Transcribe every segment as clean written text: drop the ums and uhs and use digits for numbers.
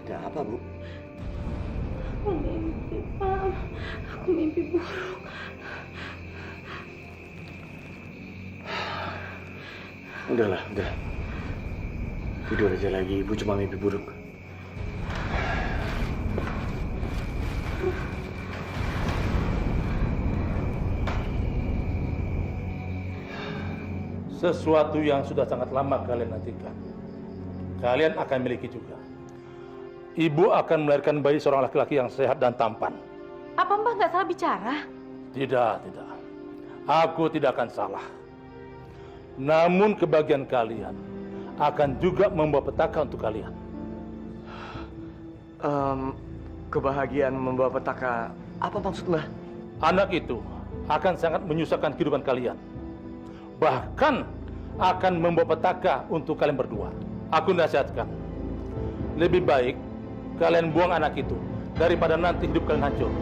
Ada apa, Bu? Aku mimpi, Pak. Aku mimpi buruk. Udahlah, udah. Tidur aja lagi, Ibu cuma mimpi buruk. Sesuatu yang sudah sangat lama kalian nantikan, kalian akan miliki juga. Ibu akan melahirkan bayi seorang laki-laki yang sehat dan tampan. Apa Mbah nggak salah bicara? Tidak. Aku tidak akan salah. Namun kebahagiaan kalian akan juga membawa petaka untuk kalian. Kebahagiaan membawa petaka, apa maksud Mbah? Anak itu akan sangat menyusahkan kehidupan kalian. Bahkan akan membawa petaka untuk kalian berdua. Aku nasihatkan, lebih baik kalian buang anak itu daripada nanti hidup kalian hancur.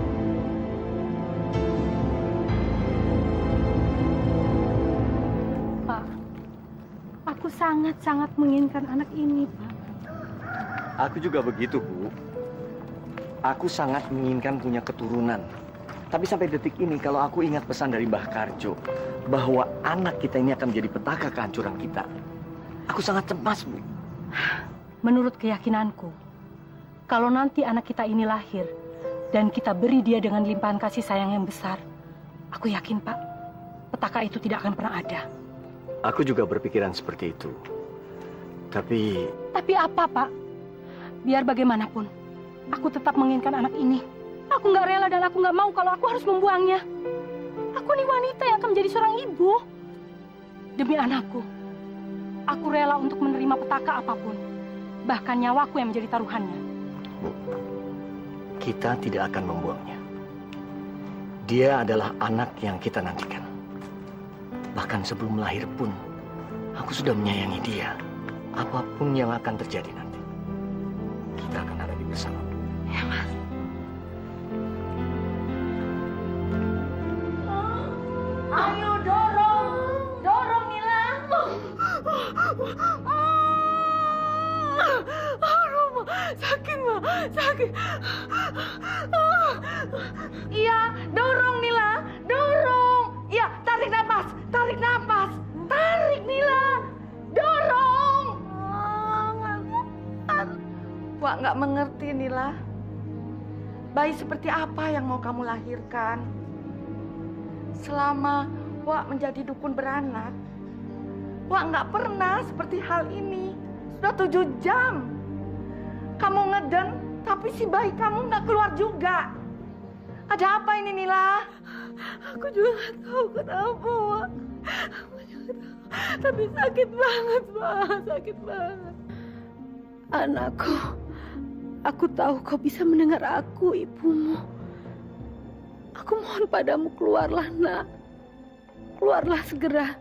Pak, aku sangat-sangat menginginkan anak ini, Pak. Aku juga begitu, Bu. Aku sangat menginginkan punya keturunan. Tapi sampai detik ini, kalau aku ingat pesan dari Mbah Karjo, bahwa anak kita ini akan menjadi petaka kehancuran kita, aku sangat cemas, Bu. Menurut keyakinanku, kalau nanti anak kita ini lahir dan kita beri dia dengan limpahan kasih sayang yang besar, aku yakin, Pak, petaka itu tidak akan pernah ada. Aku juga berpikiran seperti itu. Tapi apa, Pak? Biar bagaimanapun, aku tetap menginginkan anak ini. Aku nggak rela dan aku nggak mau kalau aku harus membuangnya. Aku nih wanita yang akan menjadi seorang ibu. Demi anakku, aku rela untuk menerima petaka apapun. Bahkan nyawaku yang menjadi taruhannya. Bu, kita tidak akan membuangnya. Dia adalah anak yang kita nantikan. Bahkan sebelum lahir pun, aku sudah menyayangi dia. Apapun yang akan terjadi nanti, kita akan ada di bersama. Ya, Mas. Ayo dorong Mila. Aduh, sakit Ma, sakit. Iya, dorong Mila, dorong. Iya, tarik nafas, tarik Mila, dorong. Wak nggak mengerti Nila. Bayi seperti apa yang mau kamu lahirkan? Selama Wak menjadi dukun beranak, Wak nggak pernah seperti hal ini. Sudah 7 jam. Kamu ngeden, tapi si bayi kamu nggak keluar juga. Ada apa ini, Nila? Aku juga nggak tahu kenapa, Wak. Aku juga tahu. Tapi sakit banget, Wak. Sakit banget. Anakku, aku tahu kau bisa mendengar aku, ibumu. Aku mohon padamu, keluarlah, Nak. Keluarlah segera.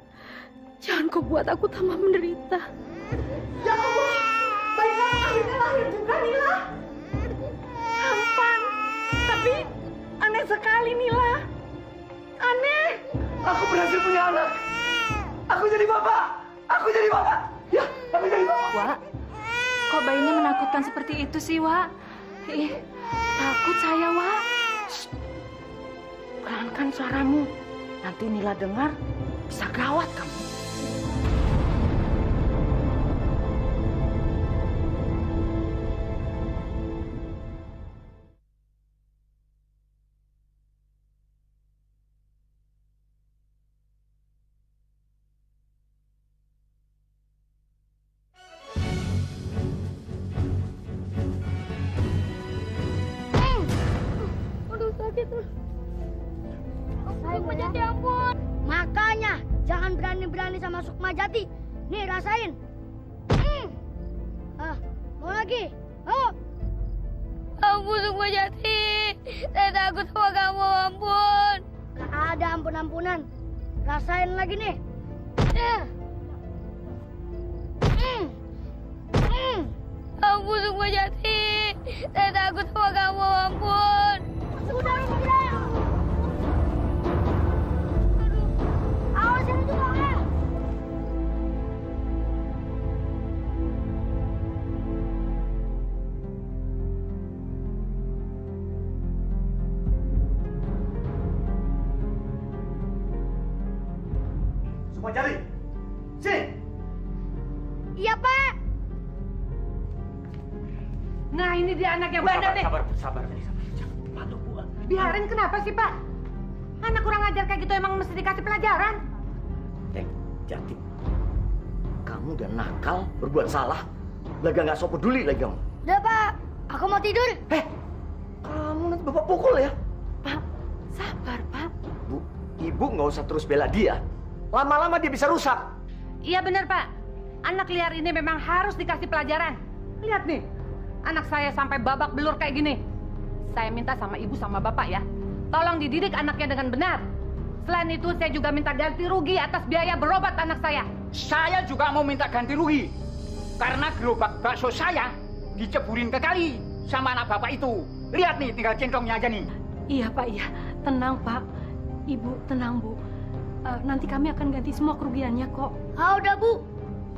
Jangan kau buat aku tambah menderita. Ya Allah, bayi kamu akhirnya lahir juga, Nila. Tampan, tapi aneh sekali, Nila. Aneh. Aku berhasil punya anak. Aku jadi bapak. Ya, aku jadi bapak. Wak, kok bayinya menakutkan seperti itu sih, Wak? Ih, takut saya, Wak. Pelankan suaramu. Nanti Nila dengar, bisa gawat kamu. Aduh, sakit. Sukmajati, ampun. Makanya jangan berani-berani sama Sukmajati. Nih, rasain. Mau lagi? Mau? Ampun, Sukmajati. Saya takut sama kamu, ampun. Gak ada ampun-ampunan. Rasain lagi nih. Jati. Saya takut sama kamu, ampun. Udah. Awas ini juga ya. Semua cari. Sini. Iya, Pak. Nah, ini dia anak yang bandel nih. Sabar. Jangan patok, Bu. Biarin kenapa sih, Pak? Anak kurang ajar kayak gitu emang mesti dikasih pelajaran. Jati. Kamu udah nakal, berbuat salah. Laga nggak so peduli lagi kamu. Udah, Pak. Aku mau tidur. Kamu nanti Bapak pukul ya. Pak, sabar, Pak. Bu, Ibu nggak usah terus bela dia. Lama-lama dia bisa rusak. Iya benar, Pak. Anak liar ini memang harus dikasih pelajaran. Lihat nih, anak saya sampai babak belur kayak gini. Saya minta sama ibu sama bapak ya, tolong dididik anaknya dengan benar. Selain itu, saya juga minta ganti rugi atas biaya berobat anak saya. Saya juga mau minta ganti rugi. Karena gerobak bakso saya diceburin ke kali sama anak bapak itu. Lihat nih, tinggal centongnya aja nih. Iya, Pak, iya. Tenang, Pak. Ibu, tenang, Bu. Nanti kami akan ganti semua kerugiannya kok. Udah, Bu.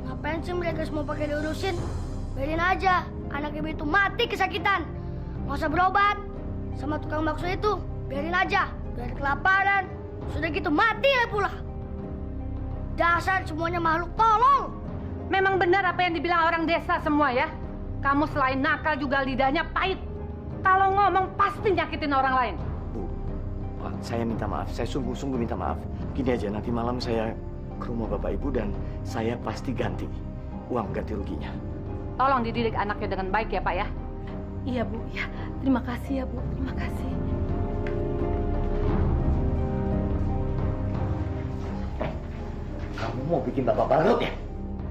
Ngapain sih mereka semua pakai diurusin? Biarin aja. Anak ibu itu mati kesakitan. Nggak usah berobat. Sama tukang bakso itu, biarin aja. Biar kelaparan. Sudah gitu mati lah pula. Dasar semuanya makhluk tolong. Memang benar apa yang dibilang orang desa semua ya. Kamu selain nakal juga lidahnya pahit. Kalau ngomong pasti nyakitin orang lain. Bu, Pak, saya minta maaf. Saya sungguh-sungguh minta maaf. Gini aja, nanti malam saya ke rumah Bapak Ibu dan saya pasti ganti uang ganti ruginya. Tolong dididik anaknya dengan baik ya, Pak ya. Iya, Bu. Ya, terima kasih ya, Bu. Terima kasih. Kamu mau bikin Bapak bangkrut ya?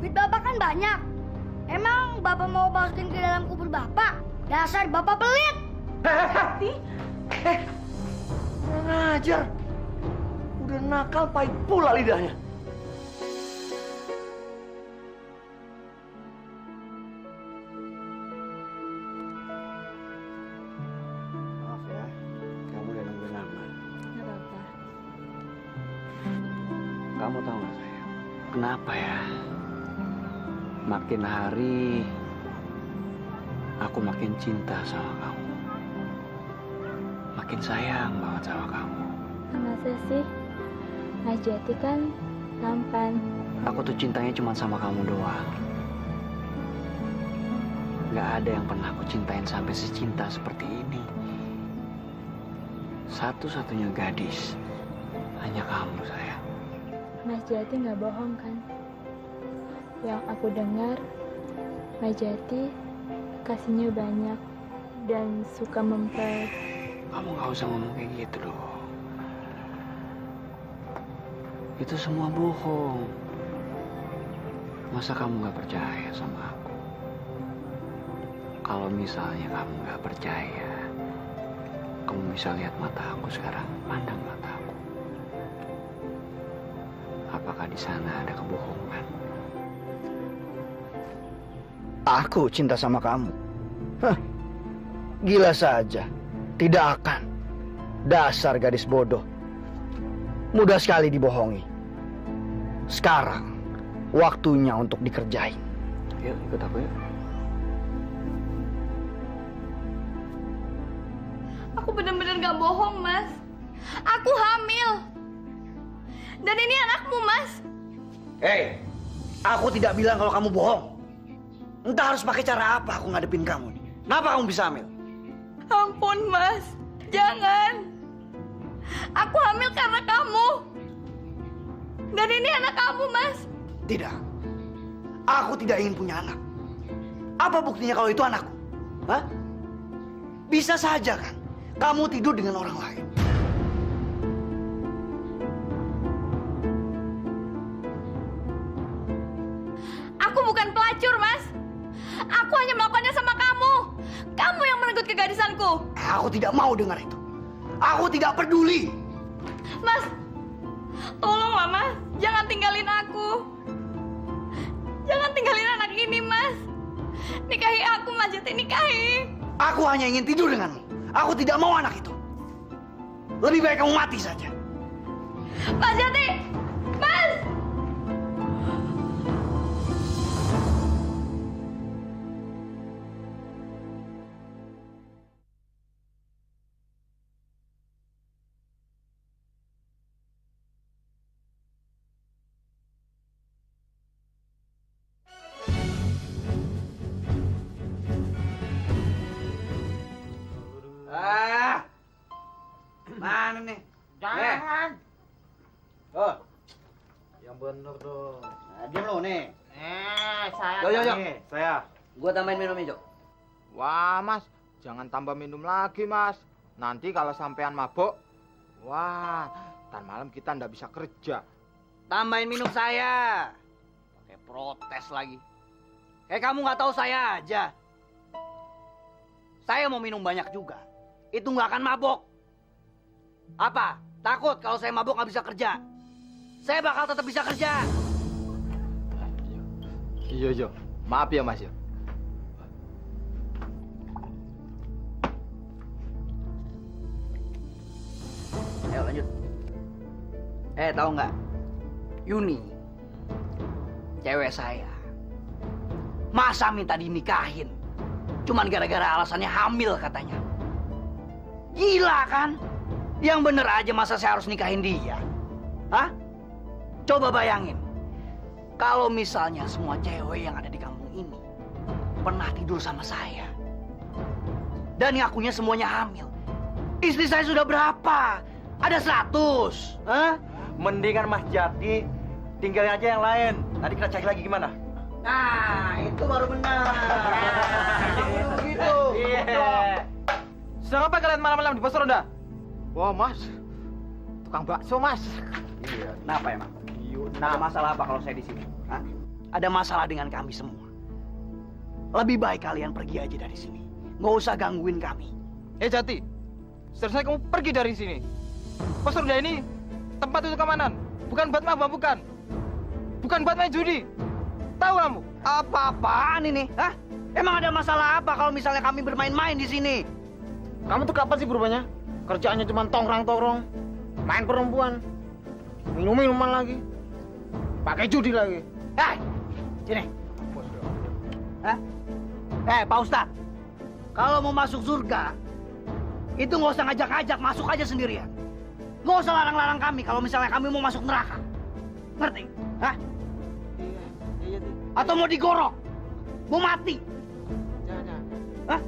Duit Bapak kan banyak. Emang Bapak mau masukin ke dalam kubur Bapak? Dasar Bapak pelit. Kurang ajar. Udah nakal pahit pula lidahnya. Maaf ya, kamu udah nunggu lama. Nggak apa-apa. Kamu tahu nggak sayang, kenapa ya? Makin hari aku makin cinta sama kamu. Makin sayang banget sama kamu. Masa sih? Mas Jati kan tampan. Aku tuh cintanya cuma sama kamu doang. Gak ada yang pernah aku cintain sampai secinta seperti ini. Satu-satunya gadis hanya kamu, sayang. Mas Jati nggak bohong kan? Yang aku dengar, Mas Jati kasihnya banyak dan suka mempel. Kamu gak usah ngomong kayak gitu dong. Itu semua bohong. Masa kamu gak percaya sama aku? Kalau misalnya kamu gak percaya, kamu bisa lihat mata aku sekarang, pandang mata aku. Apakah di sana ada kebohongan? Aku cinta sama kamu. Hah, gila saja. Tidak akan. Dasar gadis bodoh. Mudah sekali dibohongi. Sekarang, waktunya untuk dikerjain. Yuk, ikut aku yuk. Aku benar-benar gak bohong, Mas. Aku hamil. Dan ini anakmu, Mas. Hei, aku tidak bilang kalau kamu bohong. Entah harus pakai cara apa aku ngadepin kamu nih. Kenapa kamu bisa hamil? Ampun, Mas. Jangan. Aku hamil karena kamu. Dan ini anak kamu, Mas. Tidak. Aku tidak ingin punya anak. Apa buktinya kalau itu anakku? Hah? Bisa saja kan? Kamu tidur dengan orang lain. Aku bukan pelacur, Mas. Aku hanya melakukannya sama kamu. Kamu yang merenggut kegadisanku. Aku tidak mau dengar itu. Aku tidak peduli. Mas, tolonglah, Mas. Jangan tinggalin aku. Jangan tinggalin anak ini, Mas. Nikahi aku, Mas Jati nikahi. Aku hanya ingin tidur denganmu. Aku tidak mau anak itu. Lebih baik kamu mati saja. Mas Jati! Mas! Mana nih? Jangan. Oh, Yang bener dong. nah, diam lo nih. Saya. Yo. Saya. Gua tambahin minumnya, Jo. Wah, Mas, jangan tambah minum lagi, Mas. Nanti kalau sampean mabuk, wah, ntar malam kita ndak bisa kerja. Tambahin minum saya. Pakai protes lagi. Kayak kamu nggak tahu saya aja. Saya mau minum banyak juga. Itu nggak akan mabok. Apa? Takut kalau saya mabok nggak bisa kerja? Saya bakal tetap bisa kerja. Iya. Maaf ya, Mas ya. Ayo lanjut. Tahu nggak? Yuni, cewek saya. Masa minta dinikahin? Cuman gara-gara alasannya hamil katanya. Gila kan? Yang bener aja masa saya harus nikahin dia? Hah? Coba bayangin. Kalau misalnya semua cewek yang ada di kampung ini pernah tidur sama saya. Dan ngakunya semuanya hamil. Istri saya sudah berapa? Ada 100. Hah? Mendingan Mas Jati tinggalin aja yang lain. Nanti kita cari lagi gimana? Nah, itu baru benar. Gitu. Iya. Sedang apa kalian malam-malam di pos ronda? Wah, Mas. Tukang bakso, Mas. Iya. Kenapa emang? Iya, Ada masalah apa kalau saya di sini? Hah? Ada masalah dengan kami semua. Lebih baik kalian pergi aja dari sini. Nggak usah gangguin kami. Jati. Seharusnya kamu pergi dari sini. Pos ronda ini tempat untuk keamanan, bukan buat mabuk-mabukan. Bukan buat main judi. Tahu kamu? Apa-apaan ini? Hah? Emang ada masalah apa kalau misalnya kami bermain-main di sini? Kamu tuh kapan sih berubahnya? Kerjaannya cuma tongkrong-tongkrong, main perempuan, minum-minuman lagi, pakai judi lagi. Hei, sini. Hah? Pak Ustadz, kalau mau masuk surga, itu nggak usah ngajak-ngajak, masuk aja sendirian. Nggak usah larang-larang kami kalau misalnya kami mau masuk neraka. Ngerti? Hah? Iya. Atau mau digorok? Mau mati? Jangan. Hah?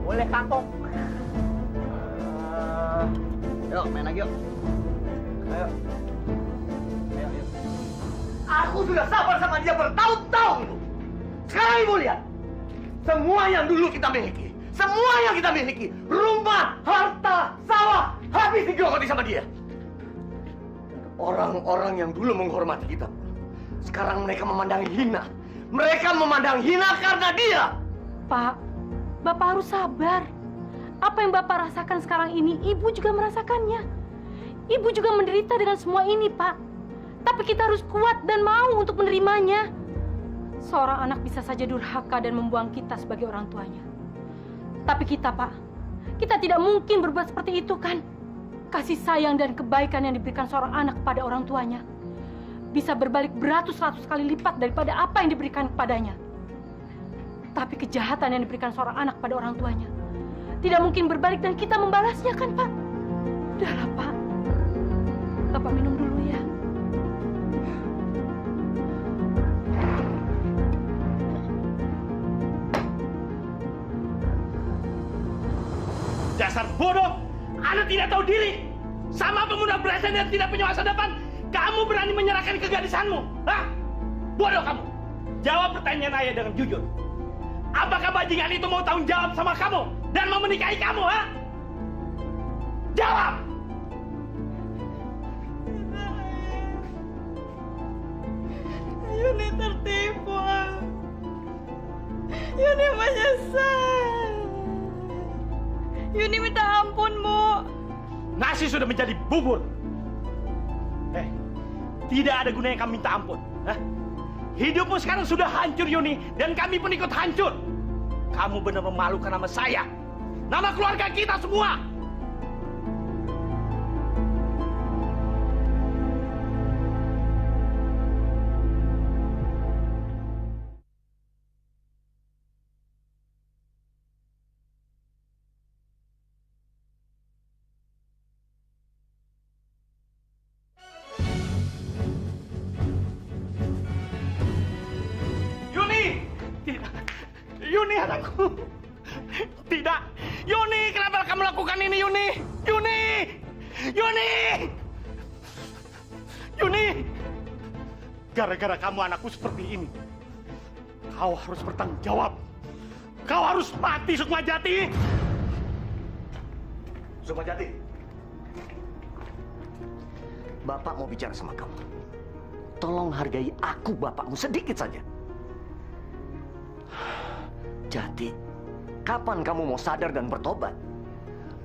Boleh kapok. Yuk, main lagi yuk. Ayo. Aku sudah sabar sama dia bertahun-tahun. Sekarang ibu lihat. Semua yang dulu kita miliki. Semua yang kita miliki. Rumah, harta, sawah. Habis digerogoti sama dia. Orang-orang yang dulu menghormati kita. Sekarang mereka memandang hina. Mereka memandang hina karena dia. Pak, Bapak harus sabar. Apa yang Bapak rasakan sekarang ini, Ibu juga merasakannya. Ibu juga menderita dengan semua ini, Pak. Tapi kita harus kuat dan mau untuk menerimanya. Seorang anak bisa saja durhaka dan membuang kita sebagai orang tuanya. Tapi kita, Pak, kita tidak mungkin berbuat seperti itu, kan? Kasih sayang dan kebaikan yang diberikan seorang anak kepada orang tuanya bisa berbalik beratus-ratus kali lipat daripada apa yang diberikan kepadanya. Tapi kejahatan yang diberikan seorang anak pada orang tuanya tidak mungkin berbalik dan kita membalasnya, kan, Pak? Udahlah, Pak. Bapak minum dulu ya. Dasar bodoh! Anda tidak tahu diri! Sama pemuda berasa dan tidak punya masa depan, kamu berani menyerahkan kegadisanmu! Hah? Bodoh kamu! Jawab pertanyaan ayah dengan jujur. Apakah bajingan itu mau tanggung jawab sama kamu dan mau menikahi kamu, ha? Jawab! Yuni tertipu. Yuni menyesal. Yuni minta ampun, Bu. Nasi sudah menjadi bubur. Tidak ada gunanya kami minta ampun. Hah? Hidupmu sekarang sudah hancur, Yuni. Dan kami pun ikut hancur. Kamu benar memalukan nama saya. Nama keluarga kita semua. Yuni, anakku. Tidak. Yuni, kenapa kamu lakukan ini, Yuni? Yuni! Yuni! Yuni! Gara-gara kamu anakku seperti ini. Kau harus bertanggung jawab. Kau harus mati, Sukmajati. Sukmajati. Bapak mau bicara sama kamu. Tolong hargai aku, bapakmu, sedikit saja. Jati, kapan kamu mau sadar dan bertobat?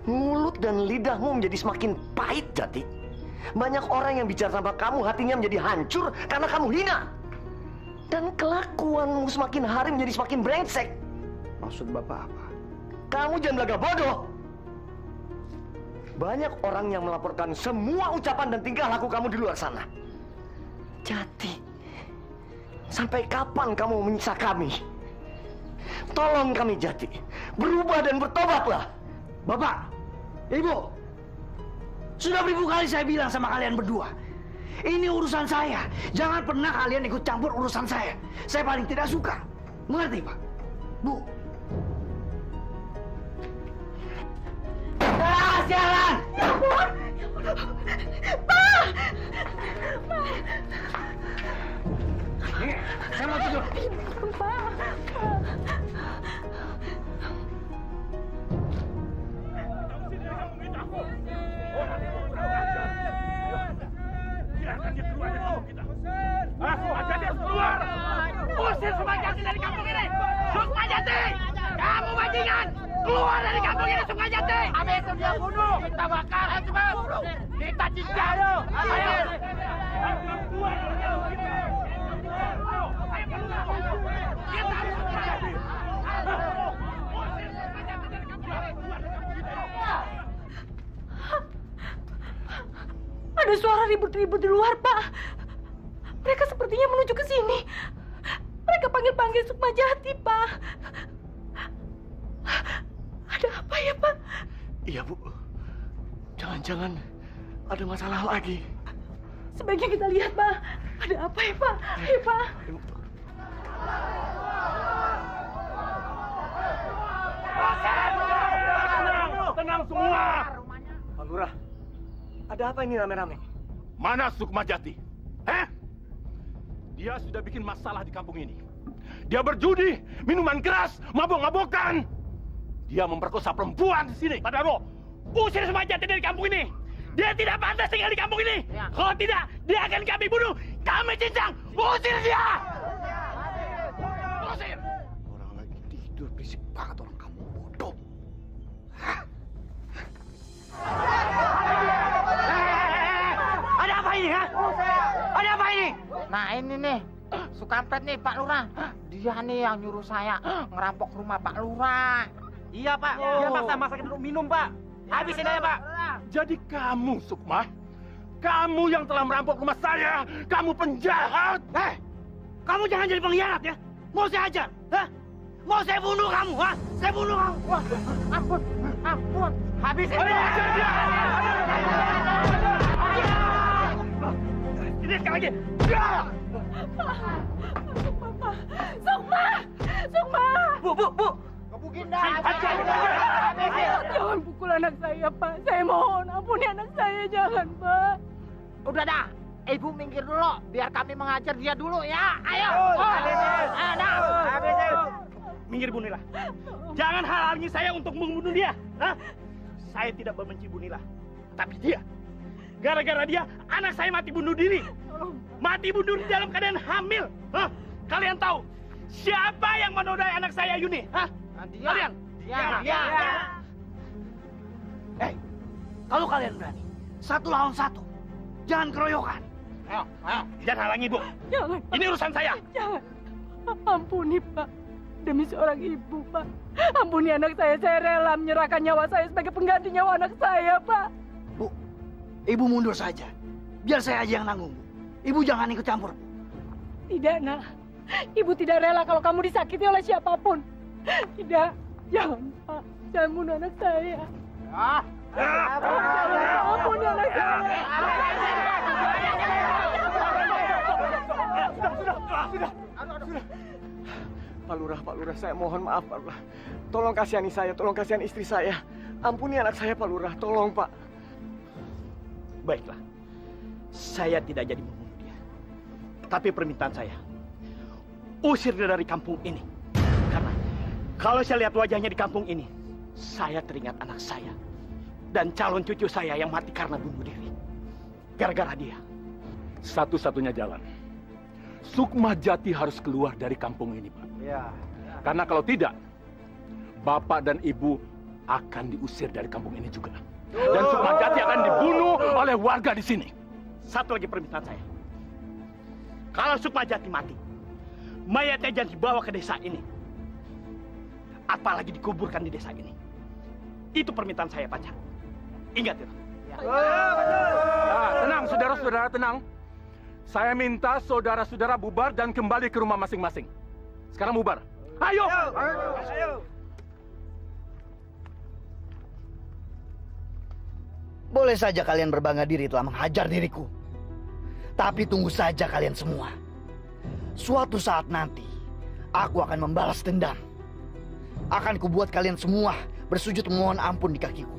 Mulut dan lidahmu menjadi semakin pahit, Jati. Banyak orang yang bicara sama kamu, hatinya menjadi hancur karena kamu hina. Dan kelakuanmu semakin hari menjadi semakin brengsek. Maksud Bapak apa? Kamu jangan belaga bodoh. Banyak orang yang melaporkan semua ucapan dan tingkah laku kamu di luar sana. Jati, sampai kapan kamu menyiksa kami? Tolong kami, Jati. Berubah dan bertobatlah. Bapak, Ibu, sudah beribu kali saya bilang sama kalian berdua. Ini urusan saya. Jangan pernah kalian ikut campur urusan saya. Saya paling tidak suka. Mengerti, Pak? Bu. Sialan! Ya ampun! Pak! Saya mau tidur. Pak! Sukmajati harus keluar. Usir Sukmajati dari kampung ini. Sukmajati, kamu bajingan. Keluar dari kampung ini, Sukmajati. Habis itu dia bunuh. Kita bakar, coba. Kita cincang. Ayo. Keluar dari kampung ini. Ayo keluar. Kita harus Sukmajati. Usir Sukmajati dari kampung ini. Keluar dari kampung ini. Ada suara ribut-ribut di luar, Pak. Mereka sepertinya menuju ke sini. Mereka panggil-panggil Sukmajati, Pak. Ada apa ya, Pak? Iya, Bu. Jangan-jangan ada masalah lagi. Sebaiknya kita lihat, Pak. Ada apa ya, Pak? Ayo, Pak. Tenang semua. Pak Lurah, ada apa ini rame-rame? Mana Sukmajati? Dia sudah bikin masalah di kampung ini. Dia berjudi, minuman keras, mabok-mabokan. Dia memperkosa perempuan di sini. Padahal usir Sukmajati dari kampung ini. Dia tidak pantas tinggal di kampung ini. Kalau tidak, dia akan kami bunuh. Kami cincang. Usir dia. Usir. Orang lagi tidur, berisik banget orang kamu bodoh. Ada apa ini, ha? Ada apa ini? Nah ini nih, Sukampret nih Pak Lurah. Dia nih yang nyuruh saya ngerampok rumah Pak Lurah. Iya, Pak. Dia paksa masakin untuk minum, Pak. Habisin aja, Pak. Jadi kamu, Sukma, kamu yang telah merampok rumah saya. Kamu penjahat. Kamu jangan jadi pengkhianat ya. Mau saya ajar, ha? Mau saya bunuh kamu, ha? Saya bunuh kamu. Wah, ampun. Habisin Ayo, dia. ajar dia. Ini sekali lagi. Sukma! Sukma! Bu. Kebukin dah. Jangan pukul anak saya, Pak. Saya mohon, ampuni anak saya. Jangan, Pak. Udah dah, Ibu minggir dulu, biar kami mengajar dia dulu ya. Ayo. Minggir, Bu Nila. Jangan halangi saya untuk membunuh dia. Hah? Saya tidak membenci Bu Nila. Tapi dia, gara-gara dia, anak saya mati bunuh diri. Mati bunuh diri dalam keadaan hamil. Hah? Kalian tahu siapa yang menodai anak saya Yuni? Hah? Dia. Kalian? Dia. Kalau kalian berani, 1 lawan 1. Jangan keroyokan. Ayo, jangan halangi ibu. Jangan. Ini urusan saya. Jangan. Ampuni, Pak. Demi seorang ibu, Pak. Ampuni anak saya. Saya rela menyerahkan nyawa saya sebagai pengganti nyawa anak saya, Pak. Bu, ibu mundur saja. Biar saya aja yang nanggung. Ibu jangan ikut campur. Tidak, Nak. Ibu tidak rela kalau kamu disakiti oleh siapapun. Tidak. Jangan, Pak. Jangan bunuh anak saya. Ampuni anak saya. Sudah. Pak Lurah, saya mohon maaf, Pak Lurah. Tolong kasihani saya, tolong kasihani istri saya. Ampuni anak saya, Pak Lurah. Tolong, Pak. Baiklah. Saya tidak jadi membunuh dia. Tapi permintaan saya, usir dia dari kampung ini. Karena kalau saya lihat wajahnya di kampung ini, saya teringat anak saya dan calon cucu saya yang mati karena bunuh diri. Gara-gara dia. Satu-satunya jalan. Sukma Jati harus keluar dari kampung ini, Pak. Ya. Karena kalau tidak, Bapak dan Ibu akan diusir dari kampung ini juga. Dan Sukma Jati akan dibunuh oleh warga di sini. Satu lagi permintaan saya. Kalau Sukma Jati mati, mayatnya jangan dibawa ke desa ini. Apalagi dikuburkan di desa ini. Itu permintaan saya, Pacar. Ingat itu. Tenang, saudara-saudara, tenang. Saya minta saudara-saudara bubar dan kembali ke rumah masing-masing. Sekarang bubar. Ayo! Boleh saja kalian berbangga diri telah menghajar diriku. Tapi tunggu saja kalian semua. Suatu saat nanti, aku akan membalas dendam. Akan kubuat kalian semua bersujud memohon ampun di kakiku.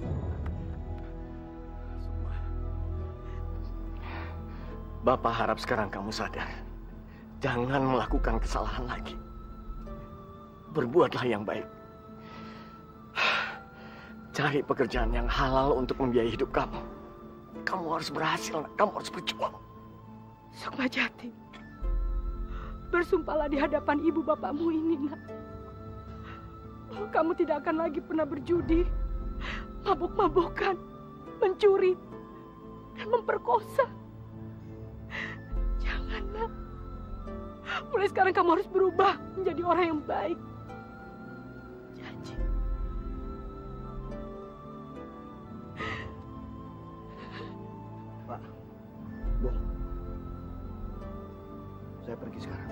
Bapak harap sekarang kamu sadar. Jangan melakukan kesalahan lagi. Berbuatlah yang baik. Cari pekerjaan yang halal untuk membiayai hidup kamu. Kamu harus berhasil, kamu harus berjuang. Sukma Jati, bersumpahlah di hadapan ibu bapakmu ini, Nak. Kamu tidak akan lagi pernah berjudi, mabuk-mabukan, mencuri, dan memperkosa. Jangan, Nak. Mulai sekarang kamu harus berubah menjadi orang yang baik. Janji. Pak, Bu, saya pergi sekarang.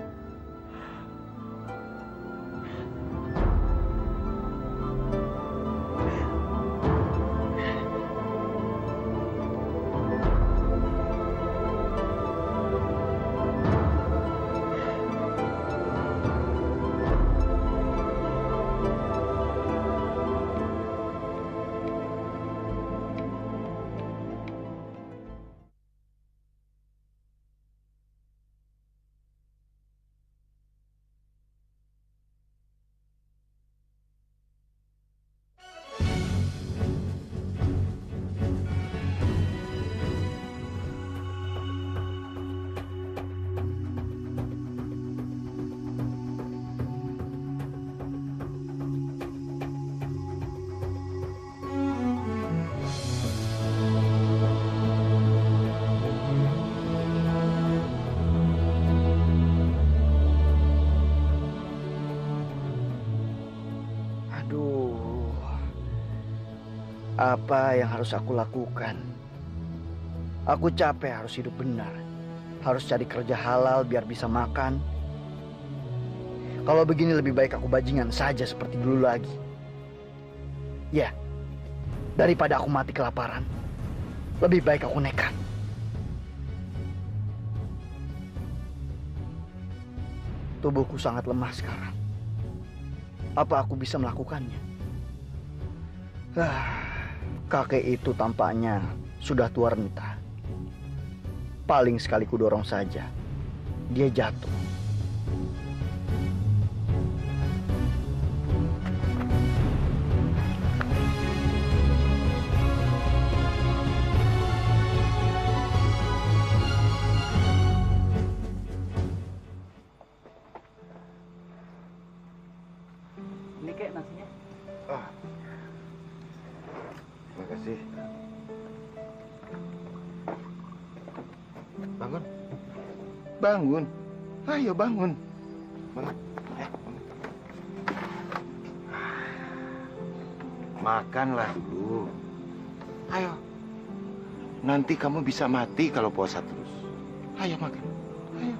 Apa yang harus aku lakukan? Aku capek harus hidup benar. Harus cari kerja halal biar bisa makan. Kalau begini lebih baik aku bajingan saja seperti dulu lagi. Ya, daripada aku mati kelaparan, lebih baik aku nekat. Tubuhku sangat lemah sekarang. Apa aku bisa melakukannya? Kakek itu tampaknya sudah tua renta. Paling sekali kudorong saja, dia jatuh. Ini kayak nasinya. Terima kasih. Bangun. bangun. Ayo bangun. Bangun. Makanlah dulu. Ayo. Nanti kamu bisa mati kalau puasa terus. Ayo makan. Ayo.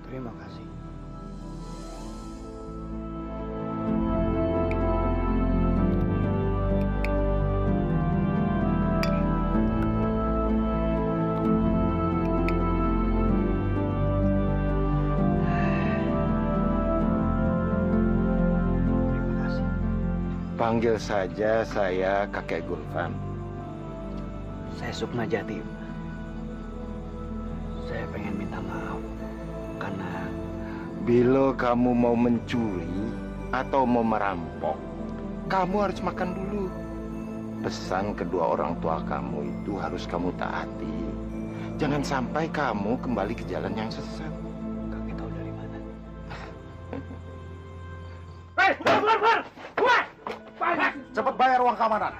Terima kasih. Panggil saja saya kakek Gulfan. Saya Sukma Jati. Saya pengen minta maaf karena Bila kamu mau mencuri atau mau merampok, kamu harus makan dulu. Pesan kedua orang tua kamu itu harus kamu taati. Jangan sampai kamu kembali ke jalan yang sesat. kakek tahu dari mana. Hei, keluar! Cepat bayar uang keamanan.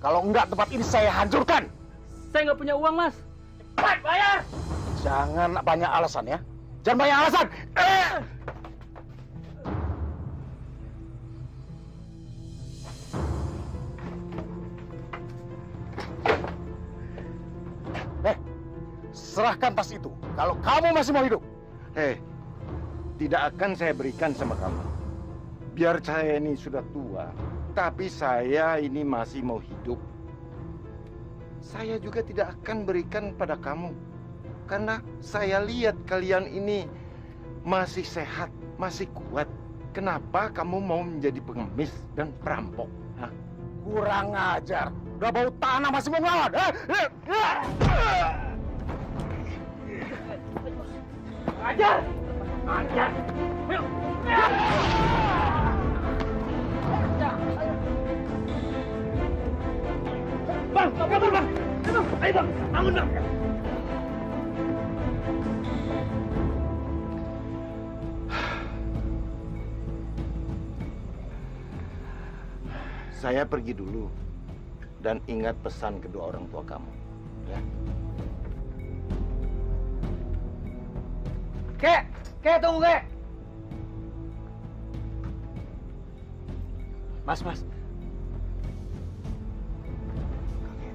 Kalau enggak, tempat ini saya hancurkan. Saya nggak punya uang, Mas. Cepat bayar! Jangan banyak alasan ya. Jangan banyak alasan. Serahkan tas itu. Kalau kamu masih mau hidup. Tidak akan saya berikan sama kamu. Biar saya ini sudah tua, tapi saya ini masih mau hidup. Saya juga tidak akan berikan pada kamu. Karena saya lihat kalian ini masih sehat, masih kuat. Kenapa kamu mau menjadi pengemis dan perampok? Hah? Kurang ajar. Udah bau tanah masih mau ngelawan. Ajar! Ajar! Bang, kabur bang! Ayo bang, bangun bang! Saya pergi dulu. Dan ingat pesan kedua orang tua kamu. Ya. Kek, tunggu, Kek. Mas. Kakek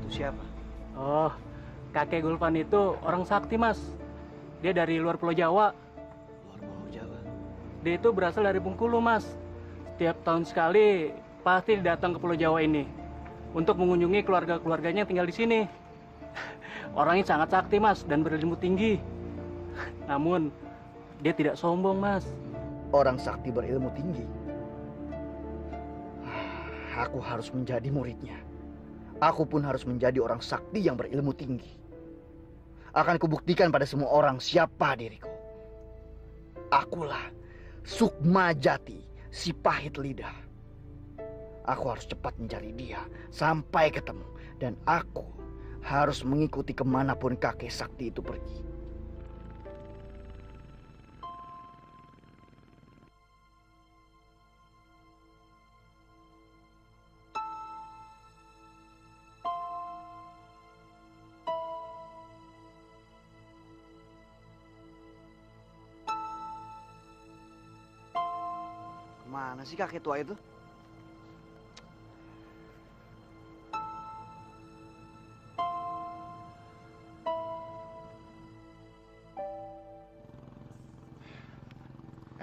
itu siapa? Oh, kakek Gulfan itu orang sakti, Mas. Dia dari luar Pulau Jawa. Luar Pulau Jawa. Dia itu berasal dari Bengkulu, Mas. Setiap tahun sekali pasti datang ke Pulau Jawa ini untuk mengunjungi keluarga-keluarganya yang tinggal di sini. Orangnya sangat sakti, Mas, dan berilmu tinggi. Namun, dia tidak sombong, Mas. Orang sakti berilmu tinggi. Aku harus menjadi muridnya. Aku pun harus menjadi orang sakti yang berilmu tinggi. Akan kubuktikan pada semua orang siapa diriku. Akulah Sukma Jati, si pahit lidah. Aku harus cepat mencari dia sampai ketemu. Dan aku harus mengikuti kemanapun kakek sakti itu pergi. Mana sih kakek tua itu?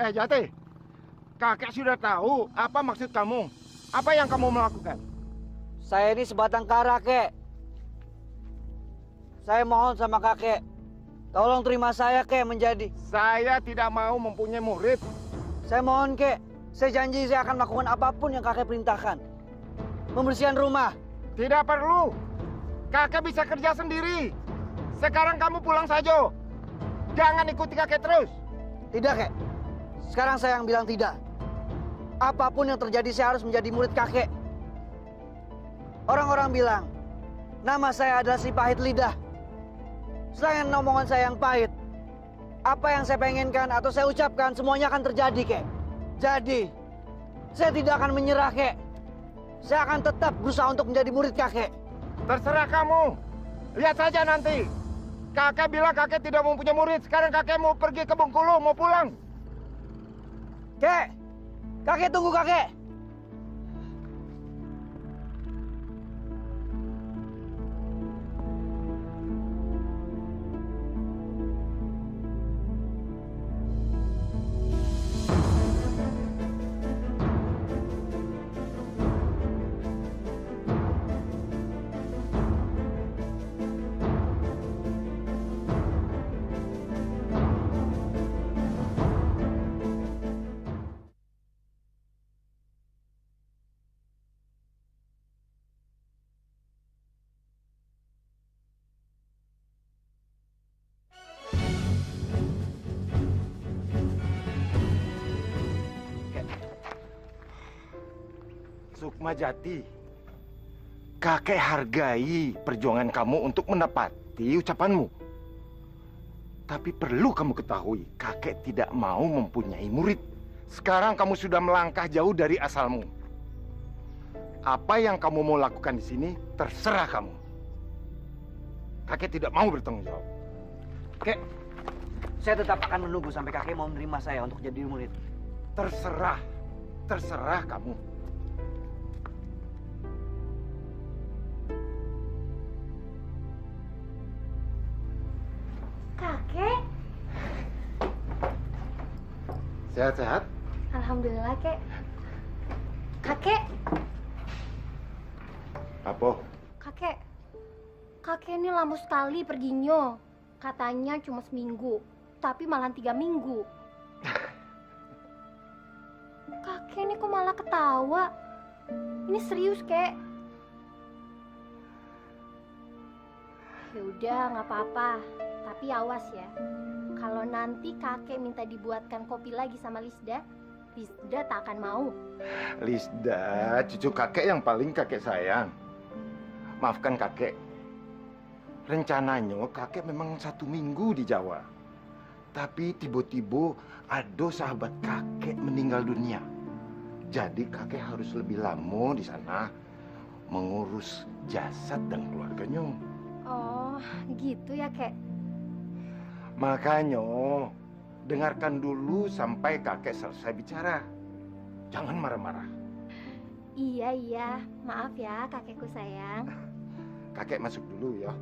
Jati, kakek sudah tahu apa maksud kamu. Apa yang kamu melakukan? Saya ini sebatang kara, Kek. Saya mohon sama kakek, tolong terima saya, Kek, menjadi. Saya tidak mau mempunyai murid. Saya mohon, Kek. Saya janji saya akan melakukan apapun yang kakek perintahkan. Membersihkan rumah. Tidak perlu. Kakek bisa kerja sendiri. Sekarang kamu pulang saja. Jangan ikuti kakek terus. Tidak, Kek. Sekarang saya yang bilang tidak. Apapun yang terjadi saya harus menjadi murid kakek. Orang-orang bilang, nama saya adalah si pahit lidah. Selain omongan saya yang pahit, apa yang saya pengenkan atau saya ucapkan semuanya akan terjadi, Kek. Jadi, Saya tidak akan menyerah, kek. Saya akan tetap berusaha untuk menjadi murid kakek. Terserah kamu. Lihat saja nanti. Kakek bilang kakek tidak mempunyai murid. Sekarang kakek mau pergi ke Bengkulu, mau pulang. Kek, kakek tunggu kakek. Sukmajati, kakek hargai perjuangan kamu untuk menepati ucapanmu. Tapi perlu kamu ketahui, kakek tidak mau mempunyai murid. Sekarang kamu sudah melangkah jauh dari asalmu. Apa yang kamu mau lakukan di sini, terserah kamu. Kakek tidak mau bertanggung jawab. Kek, saya tetap akan menunggu sampai kakek mau menerima saya untuk jadi murid. Terserah, terserah kamu. Kakek? Sehat-sehat? Alhamdulillah, Kek. Kakek? Apa? Kakek ini lama sekali perginya. Katanya cuma seminggu, tapi malah 3 minggu. Kakek ini kok malah ketawa? Ini serius, Kek. Ya udah, nggak apa-apa. Tapi awas ya, kalau nanti kakek minta dibuatkan kopi lagi sama Lisda, Lisda tak akan mau. Lisda, cucu kakek yang paling kakek sayang. Maafkan kakek. Rencananya kakek memang 1 minggu di Jawa. Tapi tiba-tiba ada sahabat kakek meninggal dunia. Jadi kakek harus lebih lama di sana mengurus jasad dan keluarganya. Oh, gitu ya, Kek. Makanya, dengarkan dulu sampai kakek selesai bicara. Jangan marah-marah. Iya. Maaf ya, kakekku sayang. Kakek masuk dulu ya.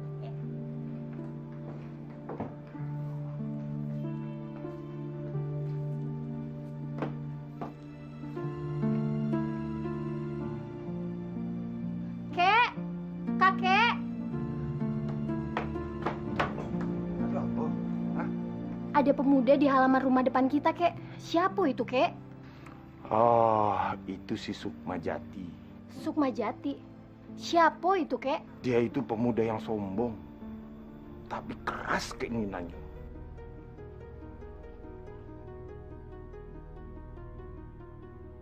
Kek, kakek. Ada pemuda di halaman rumah depan kita, Kek. Siapa itu, Kek? Oh, itu si Sukmajati. Sukmajati. Siapa itu, Kek? Dia itu pemuda yang sombong, tapi keras keinginannya.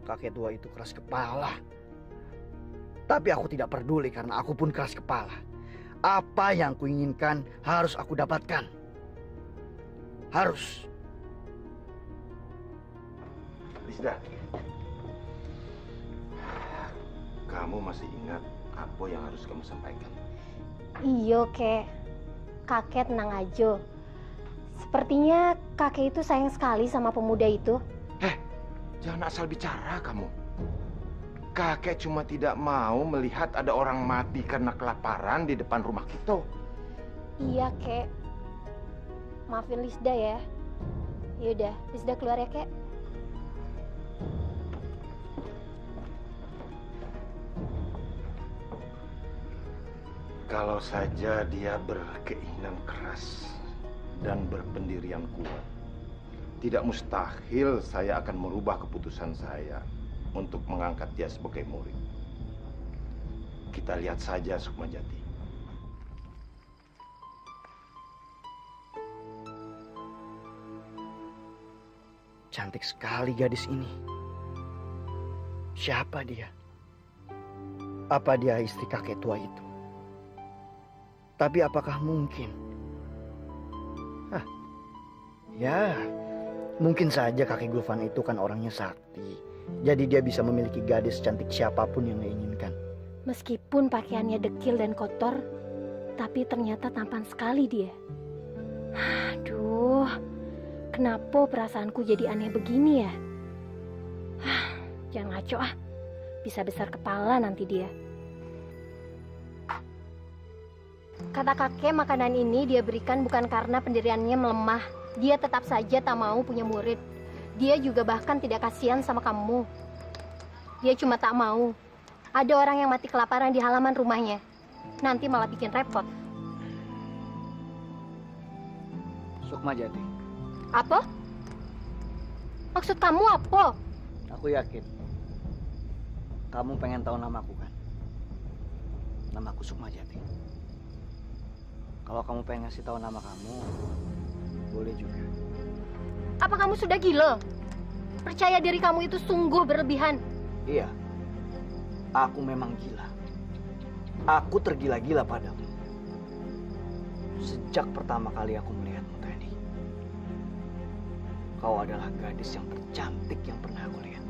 Kakek tua itu keras kepala. Tapi aku tidak peduli karena aku pun keras kepala. Apa yang kuinginkan harus aku dapatkan. Harus. Lisda, kamu masih ingat apa yang harus kamu sampaikan? Iya, Kek. Kakek tenang aja. Sepertinya kakek itu sayang sekali sama pemuda itu. Jangan asal bicara kamu. Kakek cuma tidak mau melihat ada orang mati karena kelaparan di depan rumah kita. Iya, Kek. Maafin Lisda ya. Yaudah, Lisda keluar ya, Kek. Kalau saja dia berkeinginan keras dan berpendirian kuat, tidak mustahil saya akan merubah keputusan saya untuk mengangkat dia sebagai murid. Kita lihat saja Sukmajati. Cantik sekali gadis ini. Siapa dia? Apa dia istri kakek tua itu? Tapi apakah mungkin? Ya, mungkin saja kakek Gulvan itu kan orangnya sakti. Jadi dia bisa memiliki gadis cantik siapapun yang dia inginkan. Meskipun pakaiannya dekil dan kotor, tapi ternyata tampan sekali dia. Aduh, kenapa perasaanku jadi aneh begini ya? Jangan ngaco ah, bisa besar kepala nanti dia. Kata kakek, makanan ini dia berikan bukan karena pendiriannya melemah. Dia tetap saja tak mau punya murid. Dia juga bahkan tidak kasihan sama kamu. Dia cuma tak mau ada orang yang mati kelaparan di halaman rumahnya. Nanti malah bikin repot. Sukmajati, Apa? Maksud kamu apa? aku yakin kamu pengen tahu namaku kan? Namaku Sukmajati. Kalau kamu pengen ngasih tahu nama kamu, boleh juga. Apa kamu sudah gila? Percaya diri kamu itu sungguh berlebihan. Iya, aku memang gila. Aku tergila-gila padamu. Sejak pertama kali aku melihatmu tadi. Kau adalah gadis yang tercantik yang pernah aku lihat.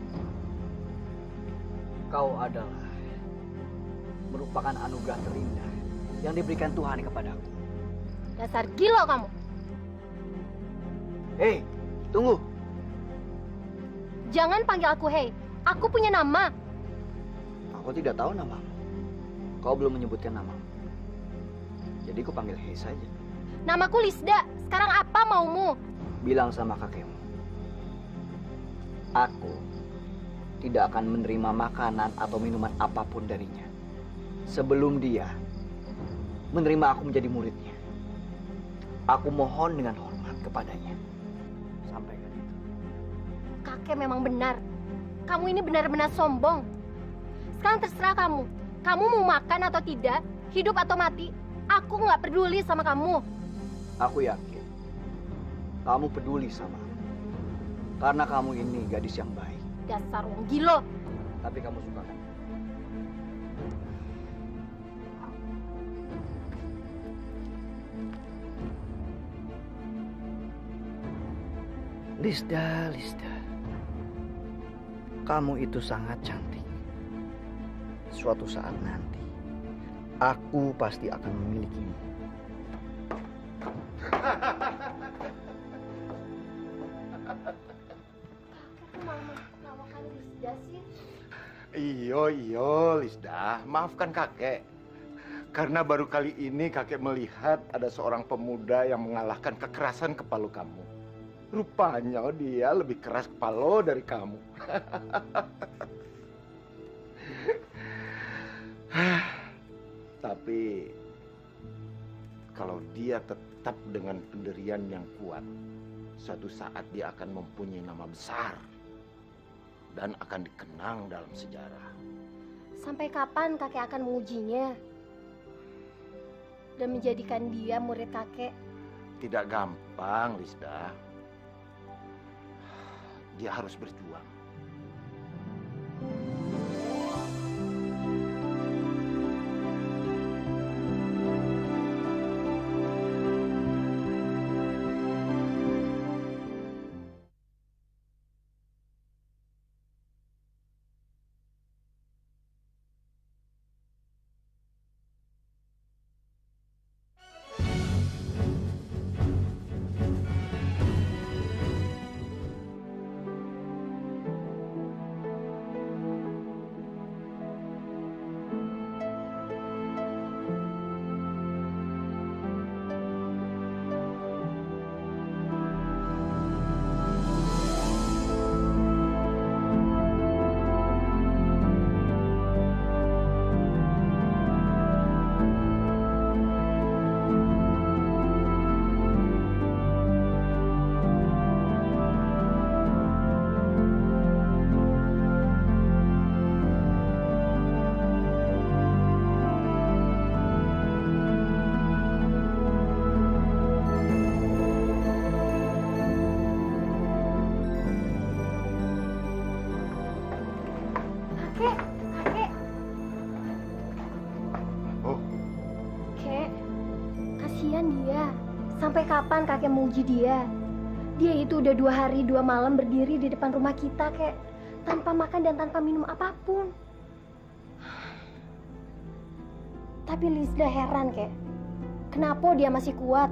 Kau adalah merupakan anugerah terindah yang diberikan Tuhan kepadaku. Dasar gila kamu. Hei, tunggu. Jangan panggil aku hei. Aku punya nama. Aku tidak tahu namamu. Kau belum menyebutkan namamu. Jadi ku panggil Hei saja. Namaku Lisda. Sekarang apa maumu? Bilang sama kakekmu. Aku tidak akan menerima makanan atau minuman apapun darinya sebelum dia menerima aku menjadi muridnya. Aku mohon dengan hormat kepadanya. Sampaikan itu. Kakek memang benar. Kamu ini benar-benar sombong. Sekarang terserah kamu. Kamu mau makan atau tidak, hidup atau mati, aku nggak peduli sama kamu. Aku yakin kamu peduli sama aku. Karena kamu ini gadis yang baik. Dasar orang gila. Tapi kamu suka kan? Lisda, Lisda. Kamu itu sangat cantik. Suatu saat nanti, aku pasti akan memilikimu. Iyo, Lisda. Maafkan kakek. Karena baru kali ini kakek melihat ada seorang pemuda yang mengalahkan kekerasan kepala kamu. Rupanya dia lebih keras kepala dari kamu. Tapi kalau dia tetap dengan pendirian yang kuat, suatu saat dia akan mempunyai nama besar dan akan dikenang dalam sejarah. Sampai kapan kakek akan mengujinya dan menjadikan dia murid kakek? Tidak gampang, Lisda. Dia harus berjuang. Sampai kapan kakek menguji dia? Dia itu udah 2 hari 2 malam berdiri di depan rumah kita, kek. tanpa makan dan tanpa minum apapun. Tapi Lisda heran, Kek. Kenapa dia masih kuat?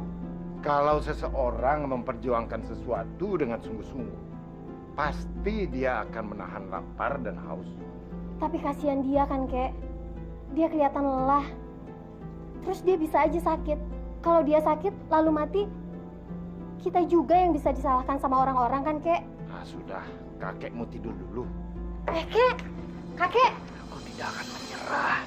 Kalau seseorang memperjuangkan sesuatu dengan sungguh-sungguh, pasti dia akan menahan lapar dan haus. Tapi kasihan dia kan, Kek. Dia kelihatan lelah. Terus dia bisa aja sakit. Kalau dia sakit lalu mati, kita juga yang bisa disalahkan sama orang-orang kan, Kek? Nah, sudah. Kakek mau tidur dulu. Kek! Kakek! Aku tidak akan menyerah.